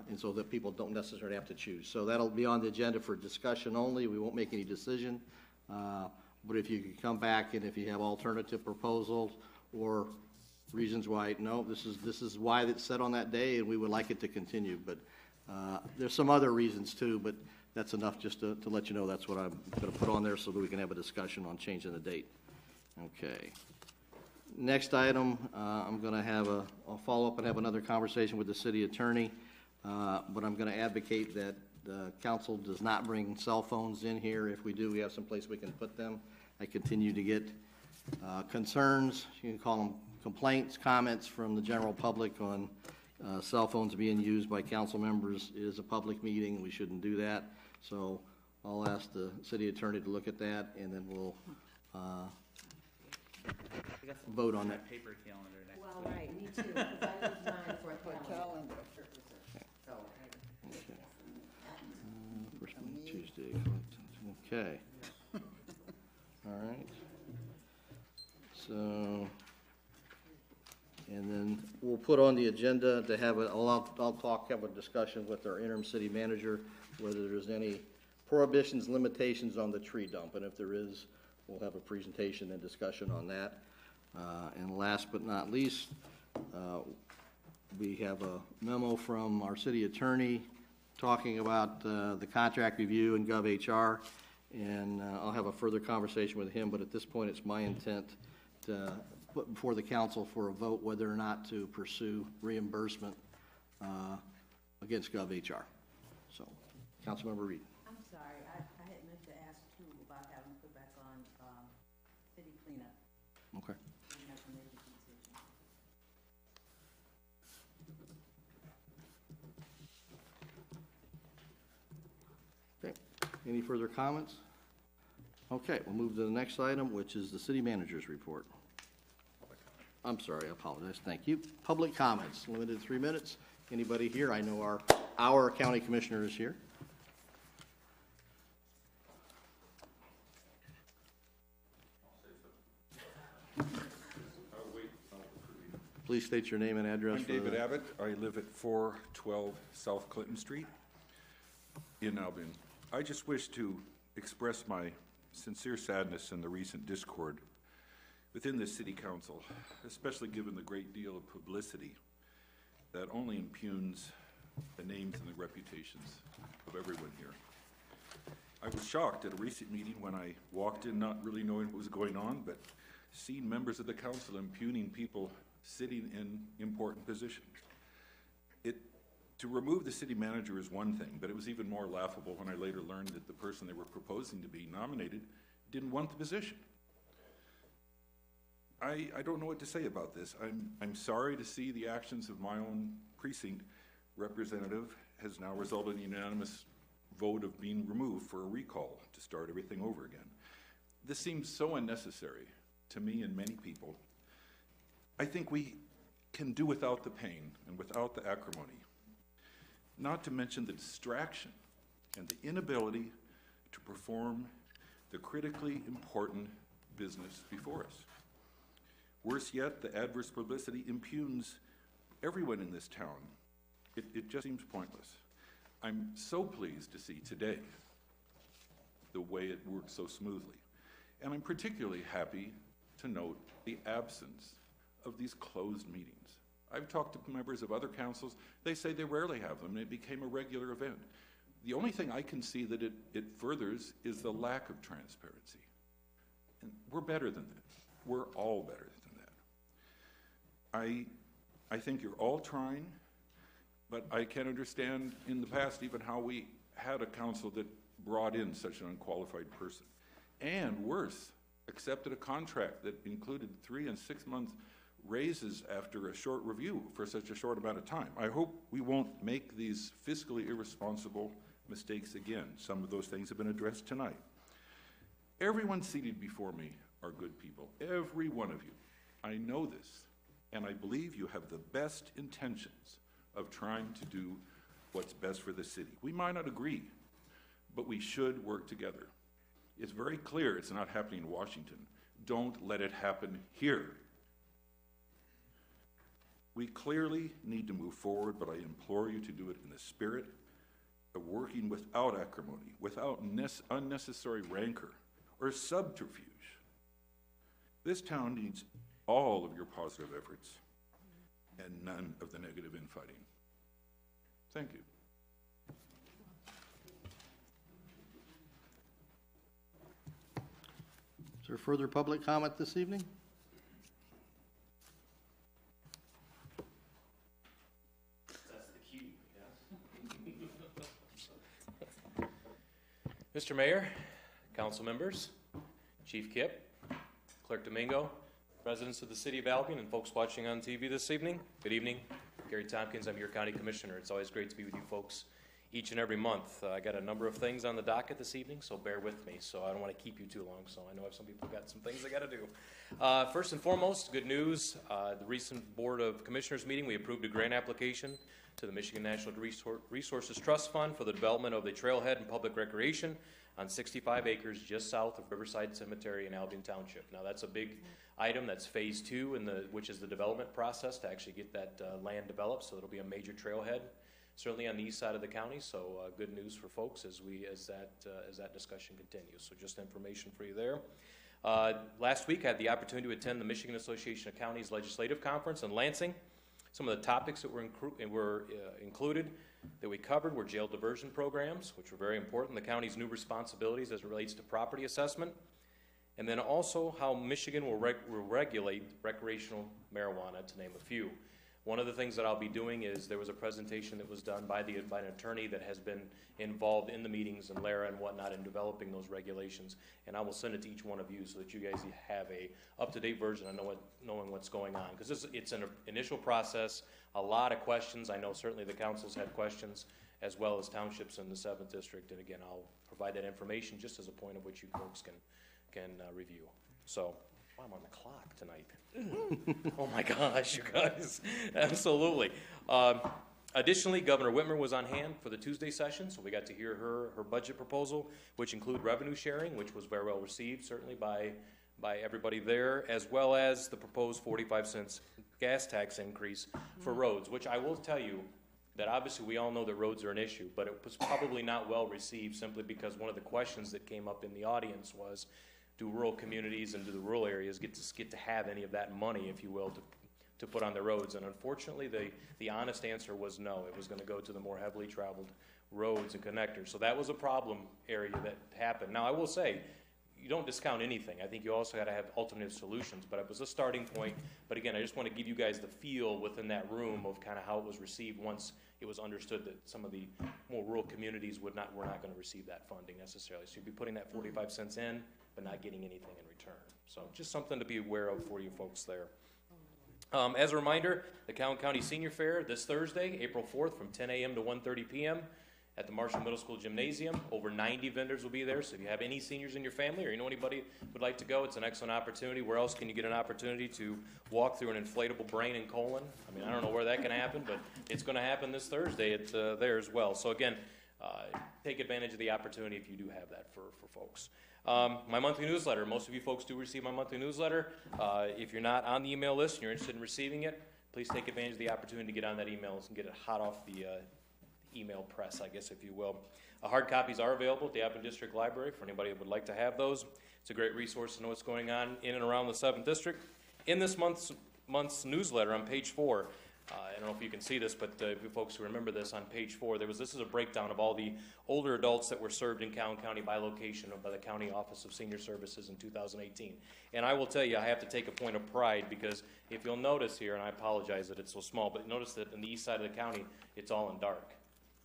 and so that people don't necessarily have to choose. So that'll be on the agenda for discussion only. We won't make any decision, but if you could come back and if you have alternative proposals or reasons why, no, this is why it's set on that day and we would like it to continue. But there's some other reasons too, but that's enough just to let you know that's what I'm going to put on there so that we can have a discussion on changing the date. Okay. Next item, I'm going to have I'll follow up and have another conversation with the city attorney, but I'm going to advocate that the council does not bring cell phones in here. If we do, we have some place we can put them. I continue to get concerns, you can call them complaints, comments from the general public on cell phones being used by council members. It is a public meeting, we shouldn't do that. So I'll ask the city attorney to look at that, and then we'll vote on that. Paper calendar next Well, week. right, me too, because I use mine for a calendar. So, First Monday, Tuesday. Okay. All right. So, and then we'll put on the agenda to have have a discussion with our interim city manager, whether there's any prohibitions, limitations on the tree dump. And if there is, we'll have a presentation and discussion on that. And last but not least, we have a memo from our city attorney talking about the contract review and GovHR, and I'll have a further conversation with him, but at this point it's my intent to put before the council for a vote whether or not to pursue reimbursement against GovHR. So, Councilmember Reed. I'm sorry, I had meant to ask too about having put back on city cleanup. Okay. We have to make a decision. Okay. Any further comments? Okay, we'll move to the next item, which is the city manager's report. I'm sorry, I apologize. Thank you. Public comments, limited to 3 minutes. Anybody here? I know our county commissioner is here. Please state your name and address. I'm David Abbott. I live at 412 South Clinton Street in Albion. I just wish to express my sincere sadness in the recent discord within the city council, especially given the great deal of publicity that only impugns the names and the reputations of everyone here. I was shocked at a recent meeting when I walked in not really knowing what was going on, but seeing members of the council impugning people sitting in important positions. It To remove the city manager is one thing, but it was even more laughable when I later learned that the person they were proposing to be nominated didn't want the position. I don't know what to say about this. I'm sorry to see the actions of my own precinct representative has now resulted in a unanimous vote of being removed for a recall to start everything over again. This seems so unnecessary to me and many people. I think we can do without the pain and without the acrimony, not to mention the distraction and the inability to perform the critically important business before us. Worse yet, the adverse publicity impugns everyone in this town. It just seems pointless. I'm so pleased to see today the way it worked so smoothly. And I'm particularly happy to note the absence of these closed meetings. I've talked to members of other councils. They say they rarely have them, and it became a regular event. The only thing I can see that it furthers is the lack of transparency. And we're better than that. We're all better than that. I think you're all trying, but I can understand in the past even how we had a council that brought in such an unqualified person. And worse, accepted a contract that included 3 and 6 month raises after a short review for such a short amount of time. I hope we won't make these fiscally irresponsible mistakes again. Some of those things have been addressed tonight. Everyone seated before me are good people, every one of you. I know this, and I believe you have the best intentions of trying to do what's best for the city. We might not agree, but we should work together. It's very clear it's not happening in Washington. Don't let it happen here. We clearly need to move forward, but I implore you to do it in the spirit of working without acrimony, without unnecessary rancor or subterfuge. This town needs all of your positive efforts and none of the negative infighting. Thank you. Is there further public comment this evening? That's the cue, yes. Mr. Mayor, council members, Chief Kip, Clerk Domingo, residents of the city of Albion, and folks watching on TV this evening, good evening. Gary Tompkins, I'm your county commissioner. It's always great to be with you folks each and every month. I got a number of things on the docket this evening, so bear with me. So I don't want to keep you too long, so I know some people got some things they got to do. First and foremost, good news. The recent Board of Commissioners meeting, we approved a grant application to the Michigan Natural Resources Trust Fund for the development of the trailhead and public recreation on 65 acres just south of Riverside Cemetery in Albion Township. Now that's a big item. That's phase 2, which is the development process to actually get that land developed. So it'll be a major trailhead, certainly on the east side of the county. So good news for folks as that discussion continues. So just information for you there. Last week I had the opportunity to attend the Michigan Association of Counties Legislative Conference in Lansing. Some of the topics that were included that we covered were jail diversion programs, which were very important, the county's new responsibilities as it relates to property assessment, and then also how Michigan will regulate recreational marijuana, to name a few. One of the things that I'll be doing is there was a presentation that was done by an attorney that has been involved in the meetings and Lara and whatnot in developing those regulations, and I will send it to each one of you so that you guys have a up-to-date version of knowing what's going on, because it's an initial process, a lot of questions. I know certainly the councils had questions, as well as townships in the 7th District, and again, I'll provide that information just as a point of which you folks can review. So, I'm on the clock tonight. Oh my gosh, you guys. Absolutely. Additionally, Governor Whitmer was on hand for the Tuesday session, so we got to hear her budget proposal, which include revenue sharing, which was very well received, certainly by everybody there, as well as the proposed 45 cents gas tax increase for roads, which I will tell you that obviously we all know that roads are an issue, but it was probably not well received simply because one of the questions that came up in the audience was, do rural communities and do the rural areas get to have any of that money, if you will, to put on the roads? And unfortunately, the honest answer was no. It was going to go to the more heavily traveled roads and connectors. So that was a problem area that happened. Now, I will say, you don't discount anything. I think you also got to have alternative solutions, but it was a starting point. But again, I just want to give you guys the feel within that room of kind of how it was received once it was understood that some of the more rural communities were not going to receive that funding necessarily. So you'd be putting that 45 cents in, but not getting anything in return. So just something to be aware of for you folks there. As a reminder, the Calhoun County Senior Fair this Thursday, April 4th, from 10 a.m. to 1:30 p.m. at the Marshall Middle School Gymnasium. Over 90 vendors will be there, so if you have any seniors in your family or you know anybody who would like to go, it's an excellent opportunity. Where else can you get an opportunity to walk through an inflatable brain and colon? I mean, I don't know where that can happen, but it's going to happen this Thursday. It's there as well. So again, take advantage of the opportunity if you do have that for folks. My monthly newsletter. Most of you folks do receive my monthly newsletter. If you're not on the email list and you're interested in receiving it, please take advantage of the opportunity to get on that email and get it hot off the email press, I guess, if you will. Hard copies are available at the Albion District Library for anybody that would like to have those. It's a great resource to know what's going on in and around the 7th District. In this month's newsletter on page 4, I don't know if you can see this, but if you folks who remember this, on page 4, this is a breakdown of all the older adults that were served in Calhoun County by location or by the County Office of Senior Services in 2018. And I will tell you, I have to take a point of pride because if you'll notice here, and I apologize that it's so small, but notice that in the east side of the county, it's all in dark.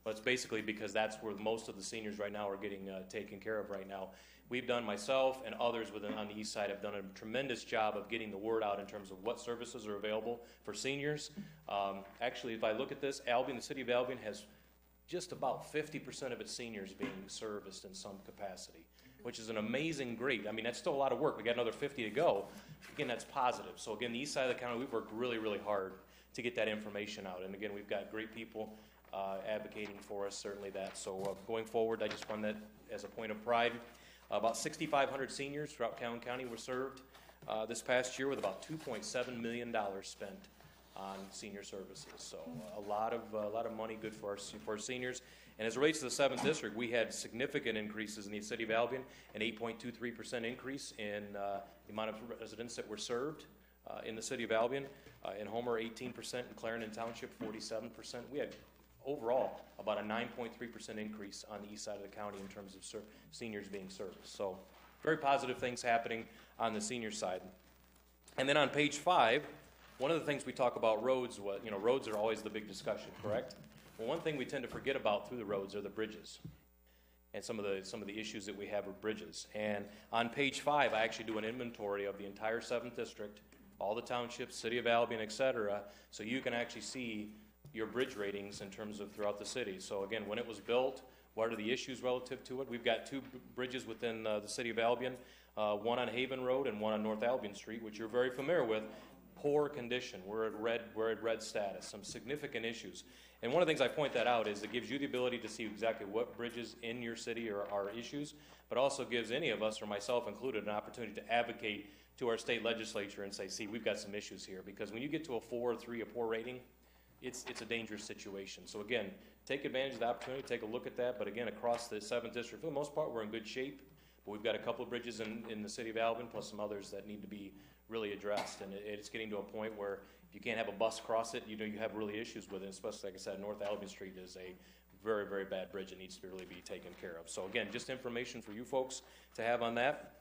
Well, it's basically because that's where most of the seniors right now are getting taken care of right now. We've done, myself and others on the east side have done a tremendous job of getting the word out in terms of what services are available for seniors. Actually, if I look at this, Albion, the city of Albion has just about 50% of its seniors being serviced in some capacity, which is an amazing great. I mean, that's still a lot of work. We got another 50 to go. Again, that's positive. So again, the east side of the county, we've worked really, really hard to get that information out. And again, we've got great people advocating for us, certainly that. So going forward, I just find that as a point of pride. About 6,500 seniors throughout Calhoun County were served this past year with about $2.7 million spent on senior services. So a lot of money good for our seniors. And as it relates to the 7th District, we had significant increases in the city of Albion, an 8.23% increase in the amount of residents that were served in the city of Albion. In Homer, 18%, in Clarendon Township, 47%. We had overall about a 9.3% increase on the east side of the county in terms of seniors being served. So very positive things happening on the senior side. And then on page 5, one of the things we talk about roads, roads are always the big discussion, correct? Well, one thing we tend to forget about through the roads are the bridges and some of the issues that we have with bridges. And on page 5, I actually do an inventory of the entire 7th District, all the townships, city of Albion, et cetera, so you can actually see your bridge ratings in terms of throughout the city. So again, when it was built, what are the issues relative to it? We've got 2 bridges within the city of Albion, one on Haven Road and one on North Albion Street, which you're very familiar with. Poor condition. We're at red status. Some significant issues. And one of the things I point that out is it gives you the ability to see exactly what bridges in your city are issues, but also gives any of us, or myself included, an opportunity to advocate to our state legislature and say, see, we've got some issues here. Because when you get to a 4 or 3, a poor rating, it's a dangerous situation. So again, take advantage of the opportunity, take a look at that. But again, across the 7th District, for the most part, we're in good shape. But we've got a couple of bridges in the city of Albion, plus some others that need to be really addressed. And it's getting to a point where if you can't have a bus cross it, you have really issues with it. Especially, like I said, North Albion Street is a very, very bad bridge that needs to really be taken care of. So again, just information for you folks to have on that.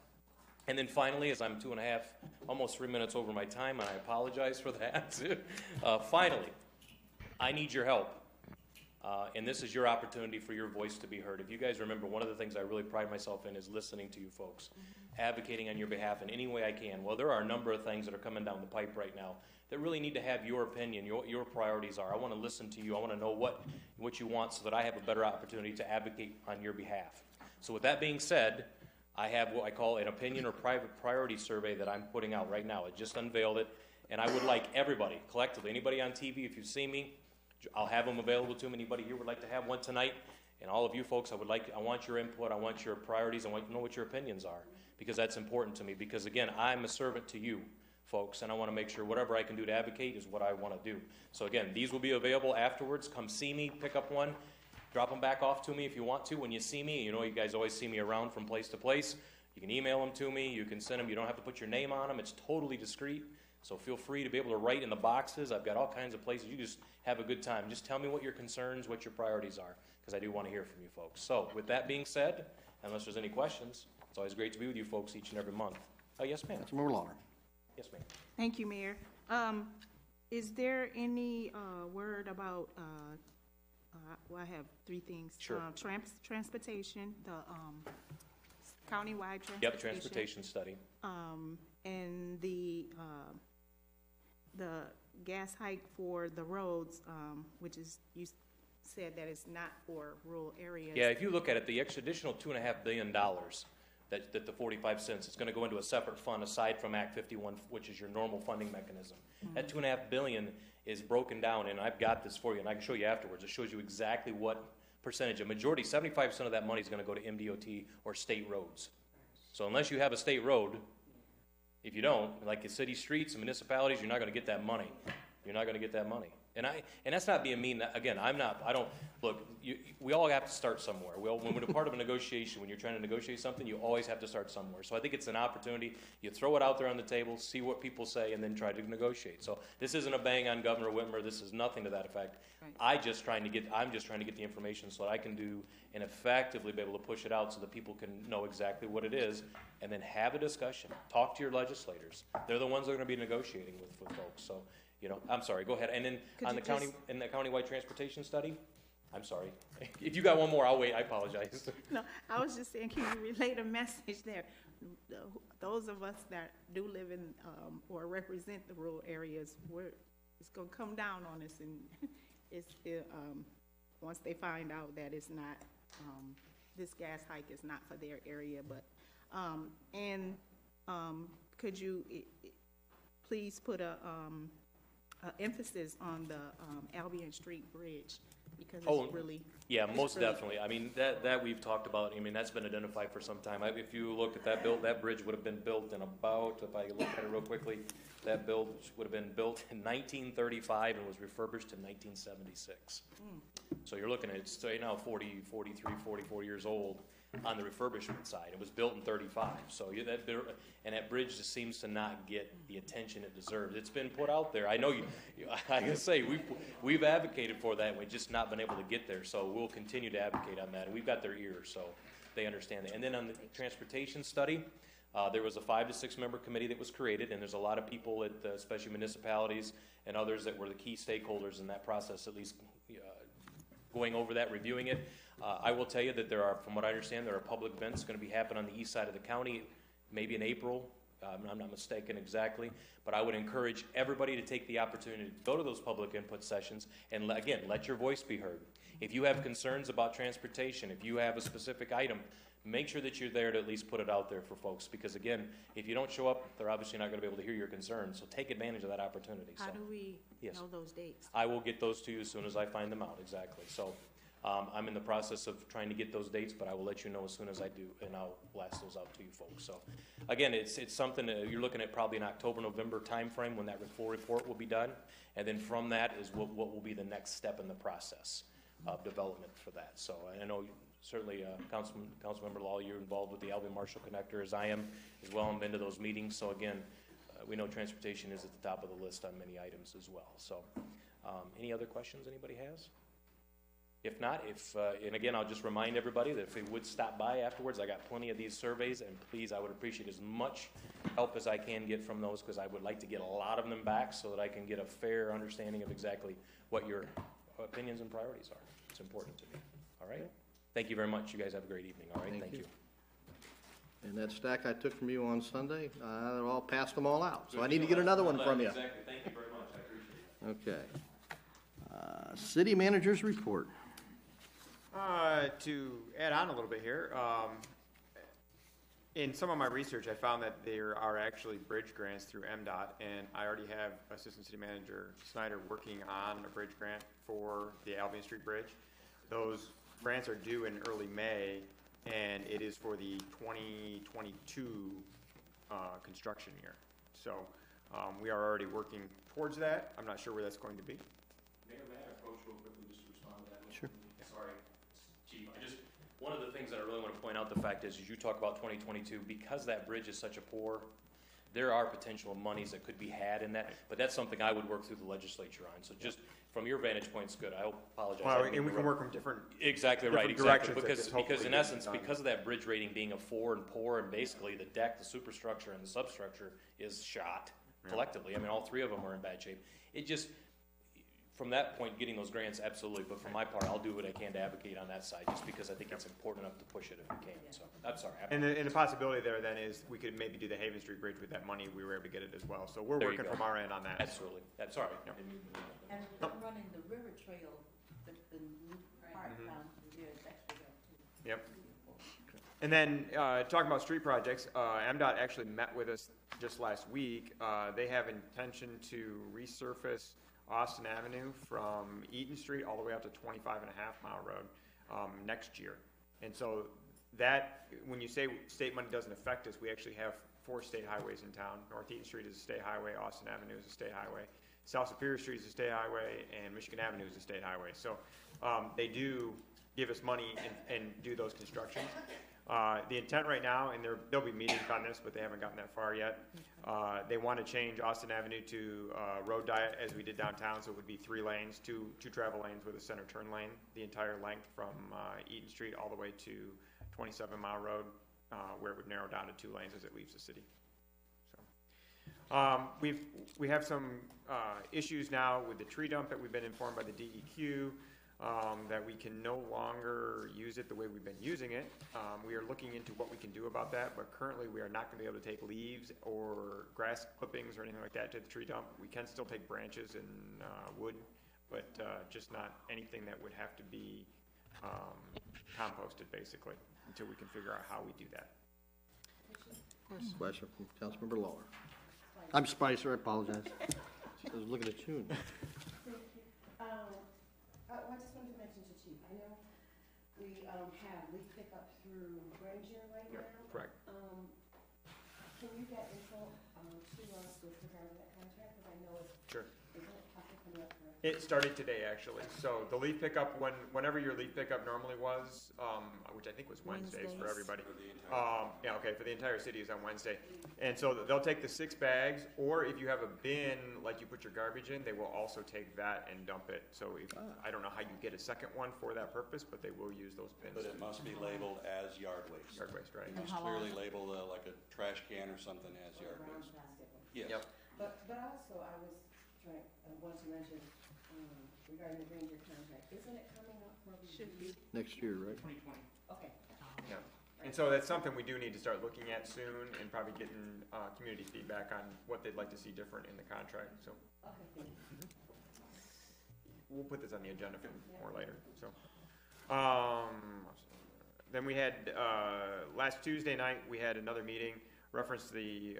And then finally, as I'm 2.5, almost 3 minutes over my time, and I apologize for that. Finally, I need your help. And this is your opportunity for your voice to be heard. If you guys remember, one of the things I really pride myself in is listening to you folks, advocating on your behalf in any way I can. Well, there are a number of things that are coming down the pipe right now that really need to have your opinion, your priorities are. I want to listen to you. I want to know what you want so that I have a better opportunity to advocate on your behalf. So with that being said, I have what I call an opinion or private priority survey that I'm putting out right now. I just unveiled it, and I would like everybody, collectively, anybody on TV, if you see me, I'll have them available to them. Anybody here would like to have one tonight? And all of you folks, I want your input. I want your priorities. I want to know what your opinions are, because that's important to me. Because again, I'm a servant to you folks, and I want to make sure whatever I can do to advocate is what I want to do. So again, these will be available afterwards. Come see me, pick up one, drop them back off to me if you want to. When you see me, you guys always see me around from place to place. You can email them to me. You can send them. You don't have to put your name on them. It's totally discreet. So feel free to be able to write in the boxes. I've got all kinds of places. You just have a good time. Just tell me what your concerns, what your priorities are, because I do want to hear from you folks. So with that being said, Unless there's any questions, it's always great to be with you folks each and every month. Yes, ma'am. Councilmember Lawler. Yes, ma'am. Thank you, Mayor. Is there any word about, well, I have three things. Sure. Transportation, the countywide transportation. Yep, transportation study. And the gas hike for the roads, which is, you said that it's not for rural areas. Yeah, if you look at it, the additional $2.5 billion that the 45 cents is going to go into a separate fund aside from Act 51, which is your normal funding mechanism. That $2.5 billion is broken down, and I've got this for you, and I can show you afterwards. It shows you exactly what percentage. A majority, 75% of that money is going to go to MDOT or state roads. So unless you have a state road, if you don't, like the city streets and municipalities, you're not going to get that money. You're not going to get that money. And that's not being mean. Again, look, we all have to start somewhere. When we're a part of a negotiation, when you're trying to negotiate something, you always have to start somewhere. So I think it's an opportunity. You throw it out there on the table, see what people say, and then try to negotiate. So this isn't a bang on Governor Whitmer. This is nothing to that effect. Right. I'm just trying to get the information so that I can do and effectively be able to push it out so that people can know exactly what it is, and then have a discussion. Talk to your legislators. They're the ones that are going to be negotiating with folks. So, I'm sorry, go ahead. And then on the countywide transportation study, I'm sorry. If you got one more, I'll wait. I apologize. No, I was just saying, can you relate a message there? Those of us that do live in or represent the rural areas, it's going to come down on us, and once they find out that it's not, this gas hike is not for their area, but, could you please put a emphasis on the Albion Street Bridge, because it's really... Yeah, most definitely. I mean, that we've talked about. I mean, that's been identified for some time. If you look at that bridge would have been built in about, if I look at it real quickly, that bridge would have been built in 1935 and was refurbished in 1976. So you're looking at, it's now 44 years old on the refurbishment side. It was built in 35. So that bridge just seems to not get the attention it deserves. It's been put out there. I know I can say we've advocated for that, and we've just not been able to get there. So we'll continue to advocate on that, and we've got their ear, so they understand that. And then on the transportation study, there was a 5 to 6 member committee that was created, and there's a lot of people at especially municipalities and others that were the key stakeholders in that process, at least going over that, reviewing it. I will tell you that from what I understand, there are public events going to be happening on the east side of the county, maybe in April. I'm not mistaken exactly, but I would encourage everybody to take the opportunity to go to those public input sessions and, again, let your voice be heard. If you have concerns about transportation, if you have a specific item, make sure that you're there to at least put it out there for folks, because, again, if you don't show up, they're obviously not going to be able to hear your concerns, so take advantage of that opportunity. How do we know those dates? I will get those to you as soon as I find them out, exactly. So I'm in the process of trying to get those dates, but I will let you know as soon as I do, and I'll blast those out to you folks. So, again, it's something you're looking at probably an October, November timeframe when that full report will be done, and then from that is what will be the next step in the process of development for that. So I know certainly Councilmember Law, you're involved with the Albion Marshall Connector, as I am as well. I've been to those meetings. So again, we know transportation is at the top of the list on many items as well. So any other questions anybody has? If not, and again, I'll just remind everybody that if they would stop by afterwards, I got plenty of these surveys, and please, I would appreciate as much help as I can get from those, because I would like to get a lot of them back so that I can get a fair understanding of exactly what your opinions and priorities are. It's important to me. All right? Thank you very much. You guys have a great evening. All right? Thank you. And that stack I took from you on Sunday, I all passed them all out. So I need to get another one from you. Exactly. Thank you very much. I appreciate it. Okay. City manager's report. To add on a little bit here, in some of my research, I found that there are actually bridge grants through MDOT, and I already have Assistant City Manager Snyder working on a bridge grant for the Albion Street Bridge. Those grants are due in early May, and it is for the 2022 construction year. So we are already working towards that. I'm not sure where that's going to be. Mayor, may I approach real quickly just to respond to that? Sure. Sorry, Chief. One of the things that I really want to point out, the fact is you talk about 2022, because that bridge is such a poor there are potential monies that could be had in that, but that's something I would work through the legislature on. So just from your vantage point, it's good. I apologize. Well, and we can work from different Exactly right, different exactly. directions that Because this hopefully in gets essence, done. because of that bridge rating being a 4 and poor, and basically the deck, the superstructure, and the substructure is shot collectively. I mean, all three of them are in bad shape. It just, from that point, getting those grants, absolutely. But for my part, I'll do what I can to advocate on that side, just because I think it's important enough to push it if we can. So I'm sorry. And the possibility there then is we could maybe do the Haven Street Bridge with that money if we were able to get it as well. So we're There you working go. from our end on that. Absolutely. That's sorry. And running the river trail, the new part down through there is extra help too. Yep. And then, talking about street projects, MDOT actually met with us just last week. They have intention to resurface Austin Avenue from Eaton Street all the way out to 25.5-mile road next year. And so that, when you say state money doesn't affect us, we actually have 4 state highways in town. North Eaton Street is a state highway, Austin Avenue is a state highway, South Superior Street is a state highway, and Michigan Avenue is a state highway. So they do give us money and do those constructions. The intent right now, and there'll be meetings on this, but they haven't gotten that far yet. They want to change Austin Avenue to road diet as we did downtown, so it would be 3 lanes, two travel lanes with a center turn lane, the entire length from Eaton Street all the way to 27-mile road, where it would narrow down to 2 lanes as it leaves the city. So we have some issues now with the tree dump that we've been informed by the DEQ. That we can no longer use it the way we've been using it. We are looking into what we can do about that, but currently we are not going to be able to take leaves or grass clippings or anything like that to the tree dump. We can still take branches and wood, but just not anything that would have to be composted, basically, until we can figure out how we do that. Question from Councilmember Lawler. I'm Spicer, I apologize. I was looking at you. I just wanted to mention to Chief, I know we have leaf pickup through Granger right now. Correct. Can you get info to us with regard to that contract? Because I know it's, Sure. isn't it possibly coming up for? It started today, actually. So the leaf pickup, whenever your leaf pickup normally was, which I think was Wednesdays for everybody. Yeah, okay, for the entire city is on Wednesday. And so they'll take the 6 bags, or if you have a bin, like you put your garbage in, they will also take that and dump it. So I don't know how you get a second one for that purpose, but they will use those bins. But it must be labeled as yard waste. Yard waste, right. You must clearly label like a trash can or something as yard Brown waste. plastic one. Yes. Yep. But also, I was trying, I wanted to mention regarding the Granger contract, isn't it coming up for review? Should be. Next year, right? 2020. Okay. Yeah. And so that's something we do need to start looking at soon and probably getting community feedback on what they'd like to see different in the contract. So Okay, thank you. we'll put this on the agenda for more later. So then we had last Tuesday night we had another meeting reference the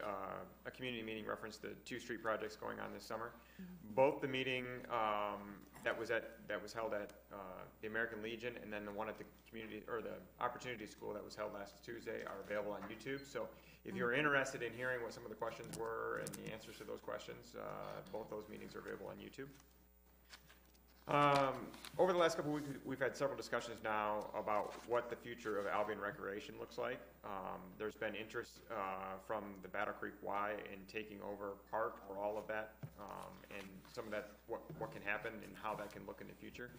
a community meeting reference the 2 street projects going on this summer. Both the meeting that was held at the American Legion and then the one at the community or the Opportunity School that was held last Tuesday are available on YouTube. So if you're interested in hearing what some of the questions were and the answers to those questions, both those meetings are available on YouTube. Over the last couple of weeks, we've had several discussions now about what the future of Albion recreation looks like. There's been interest from the Battle Creek Y in taking over part or all of that, and some of that, what can happen and how that can look in the future.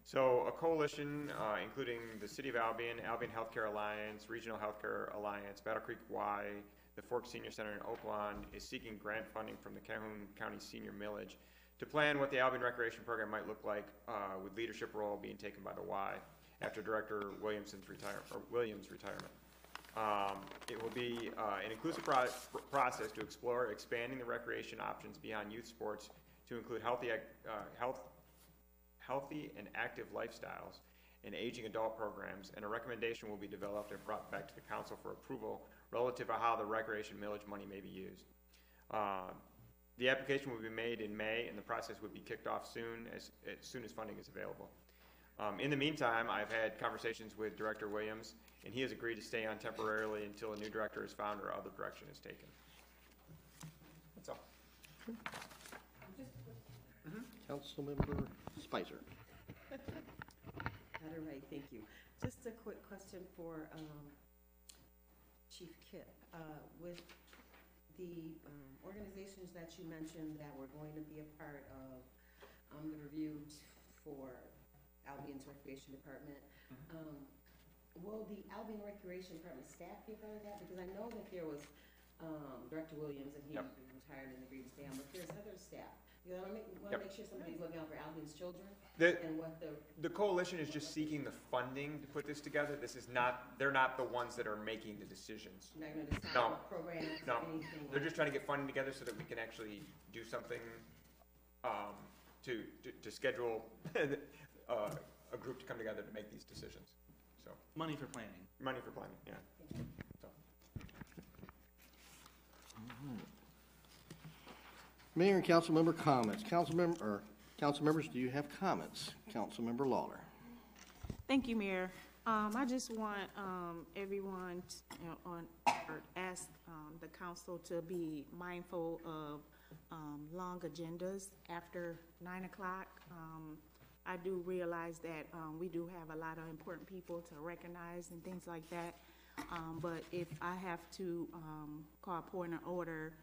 So a coalition, including the City of Albion, Albion Healthcare Alliance, Regional Healthcare Alliance, Battle Creek Y, the Fork Senior Center in Oaklawn, is seeking grant funding from the Calhoun County Senior Millage to plan what the Albion Recreation Program might look like, with leadership role being taken by the Y after Director Williams' retirement. It will be an inclusive process to explore expanding the recreation options beyond youth sports to include healthy and active lifestyles and aging adult programs, and a recommendation will be developed and brought back to the council for approval relative to how the recreation millage money may be used. The application will be made in May, and the process would be kicked off as soon as funding is available. In the meantime, I've had conversations with Director Williams, and he has agreed to stay on temporarily until a new director is found or other direction is taken. That's all. Councilmember Spicer. All right, thank you. Just a quick question for Chief Kip. With the organizations that you mentioned that were going to be a part of the review for Albion's Recreation Department, will the Albion Recreation Department staff be a part of that? Because I know that there was Director Williams, and he retired and agreed to stay on, but there's other staff. You want to make sure somebody's looking out for Albion's children? And what The coalition is just seeking the funding to put this together. This is not, they're not the ones that are making the decisions. You're not going to decide what programs, anything? They're just trying to get funding together so that we can actually do something to schedule a group to come together to make these decisions. So Money for planning. money for planning, yeah. So. Mayor and council member comments. Council members, do you have comments? Councilmember Lawler. Thank you, Mayor. I just want everyone ask the council to be mindful of long agendas after 9 o'clock. I do realize that we do have a lot of important people to recognize and things like that. But if I have to call point of order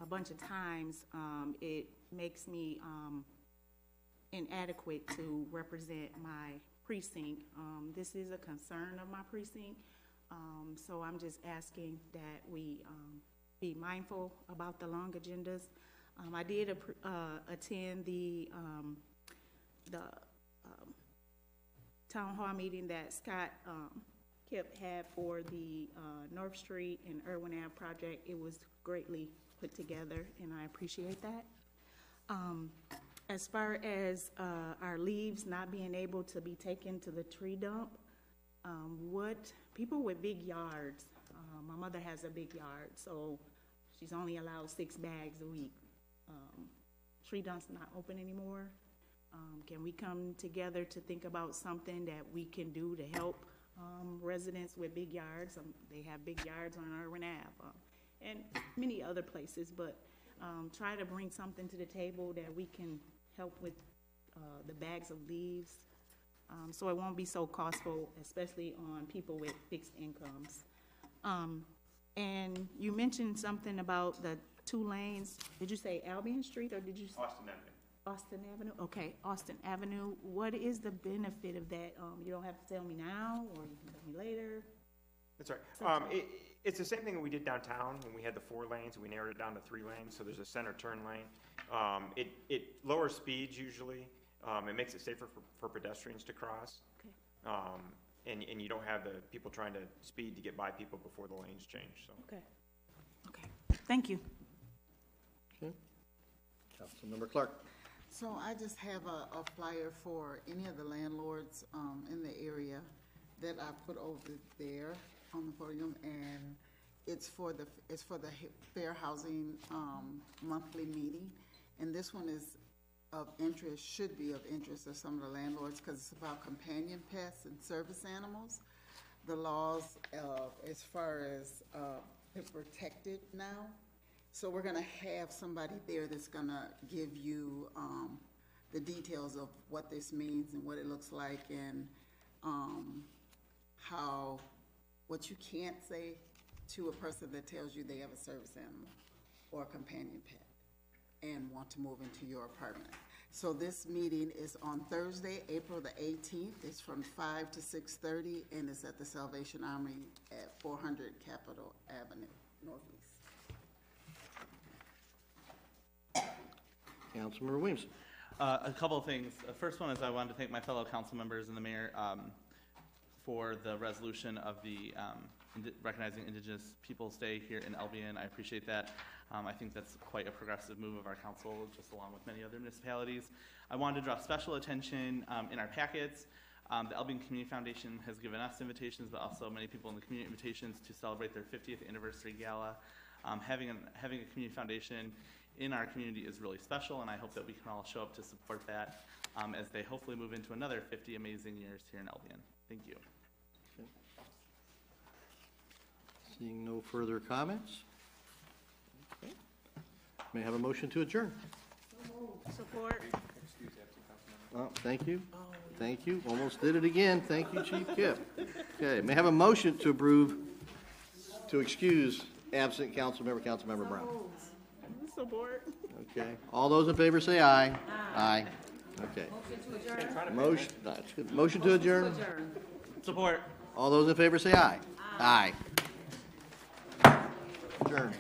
a bunch of times, it makes me inadequate to represent my precinct. This is a concern of my precinct, so I'm just asking that we be mindful about the long agendas. I did attend the town hall meeting that Scott Kip had for the North Street and Irwin Ave project. It was greatly put together, and I appreciate that. As far as our leaves not being able to be taken to the tree dump, what people with big yards, my mother has a big yard, so she's only allowed 6 bags a week. Tree dump's not open anymore. Can we come together to think about something that we can do to help residents with big yards? They have big yards on Irwin Ave and many other places, but try to bring something to the table that we can help with the bags of leaves, so it won't be so costly, especially on people with fixed incomes. And you mentioned something about the 2 lanes. Did you say Albion Street or did you say Austin Avenue. Austin Avenue? Okay, Austin Avenue. What is the benefit of that? You don't have to tell me now, or you can tell me later. That's right. It's the same thing that we did downtown when we had the 4 lanes. We narrowed it down to 3 lanes, so there's a center turn lane. It lowers speeds usually. It makes it safer for pedestrians to cross. Okay. And you don't have the people trying to speed to get by people before the lanes change. So. Okay. Okay. Thank you. Okay. Councilmember Clark. So I just have a flyer for any of the landlords in the area that I put over there on the podium, and it's for the Fair Housing monthly meeting, and this one is of interest, should be of interest to some of the landlords, because it's about companion pets and service animals. The laws as far as they're protected now. So we're going to have somebody there that's going to give you the details of what this means and what it looks like, and what you can't say to a person that tells you they have a service animal or a companion pet and want to move into your apartment. So this meeting is on Thursday, April the 18th. It's from 5 to 6:30, and it's at the Salvation Army at 400 Capitol Avenue, Northeast. Councilmember Williams. A couple of things. The first one is I wanted to thank my fellow council members and the mayor for the resolution of the recognizing Indigenous Peoples Day here in Albion. I appreciate that. I think that's quite a progressive move of our council, just along with many other municipalities. I wanted to draw special attention in our packets. The Albion Community Foundation has given us invitations, but also many people in the community invitations to celebrate their 50th anniversary gala. Having a community foundation in our community is really special, and I hope that we can all show up to support that as they hopefully move into another 50 amazing years here in Albion. Thank you. Okay. Seeing no further comments, okay. May I have a motion to adjourn? Support. Oh, thank you. Thank you. Almost did it again. Thank you, Chief Kip. Okay, may I have a motion to approve, to excuse Absent Councilmember Brown. Support. Okay. All those in favor say aye. Aye. Okay. Motion to adjourn. Support. All those in favor say aye. Aye. Adjourn.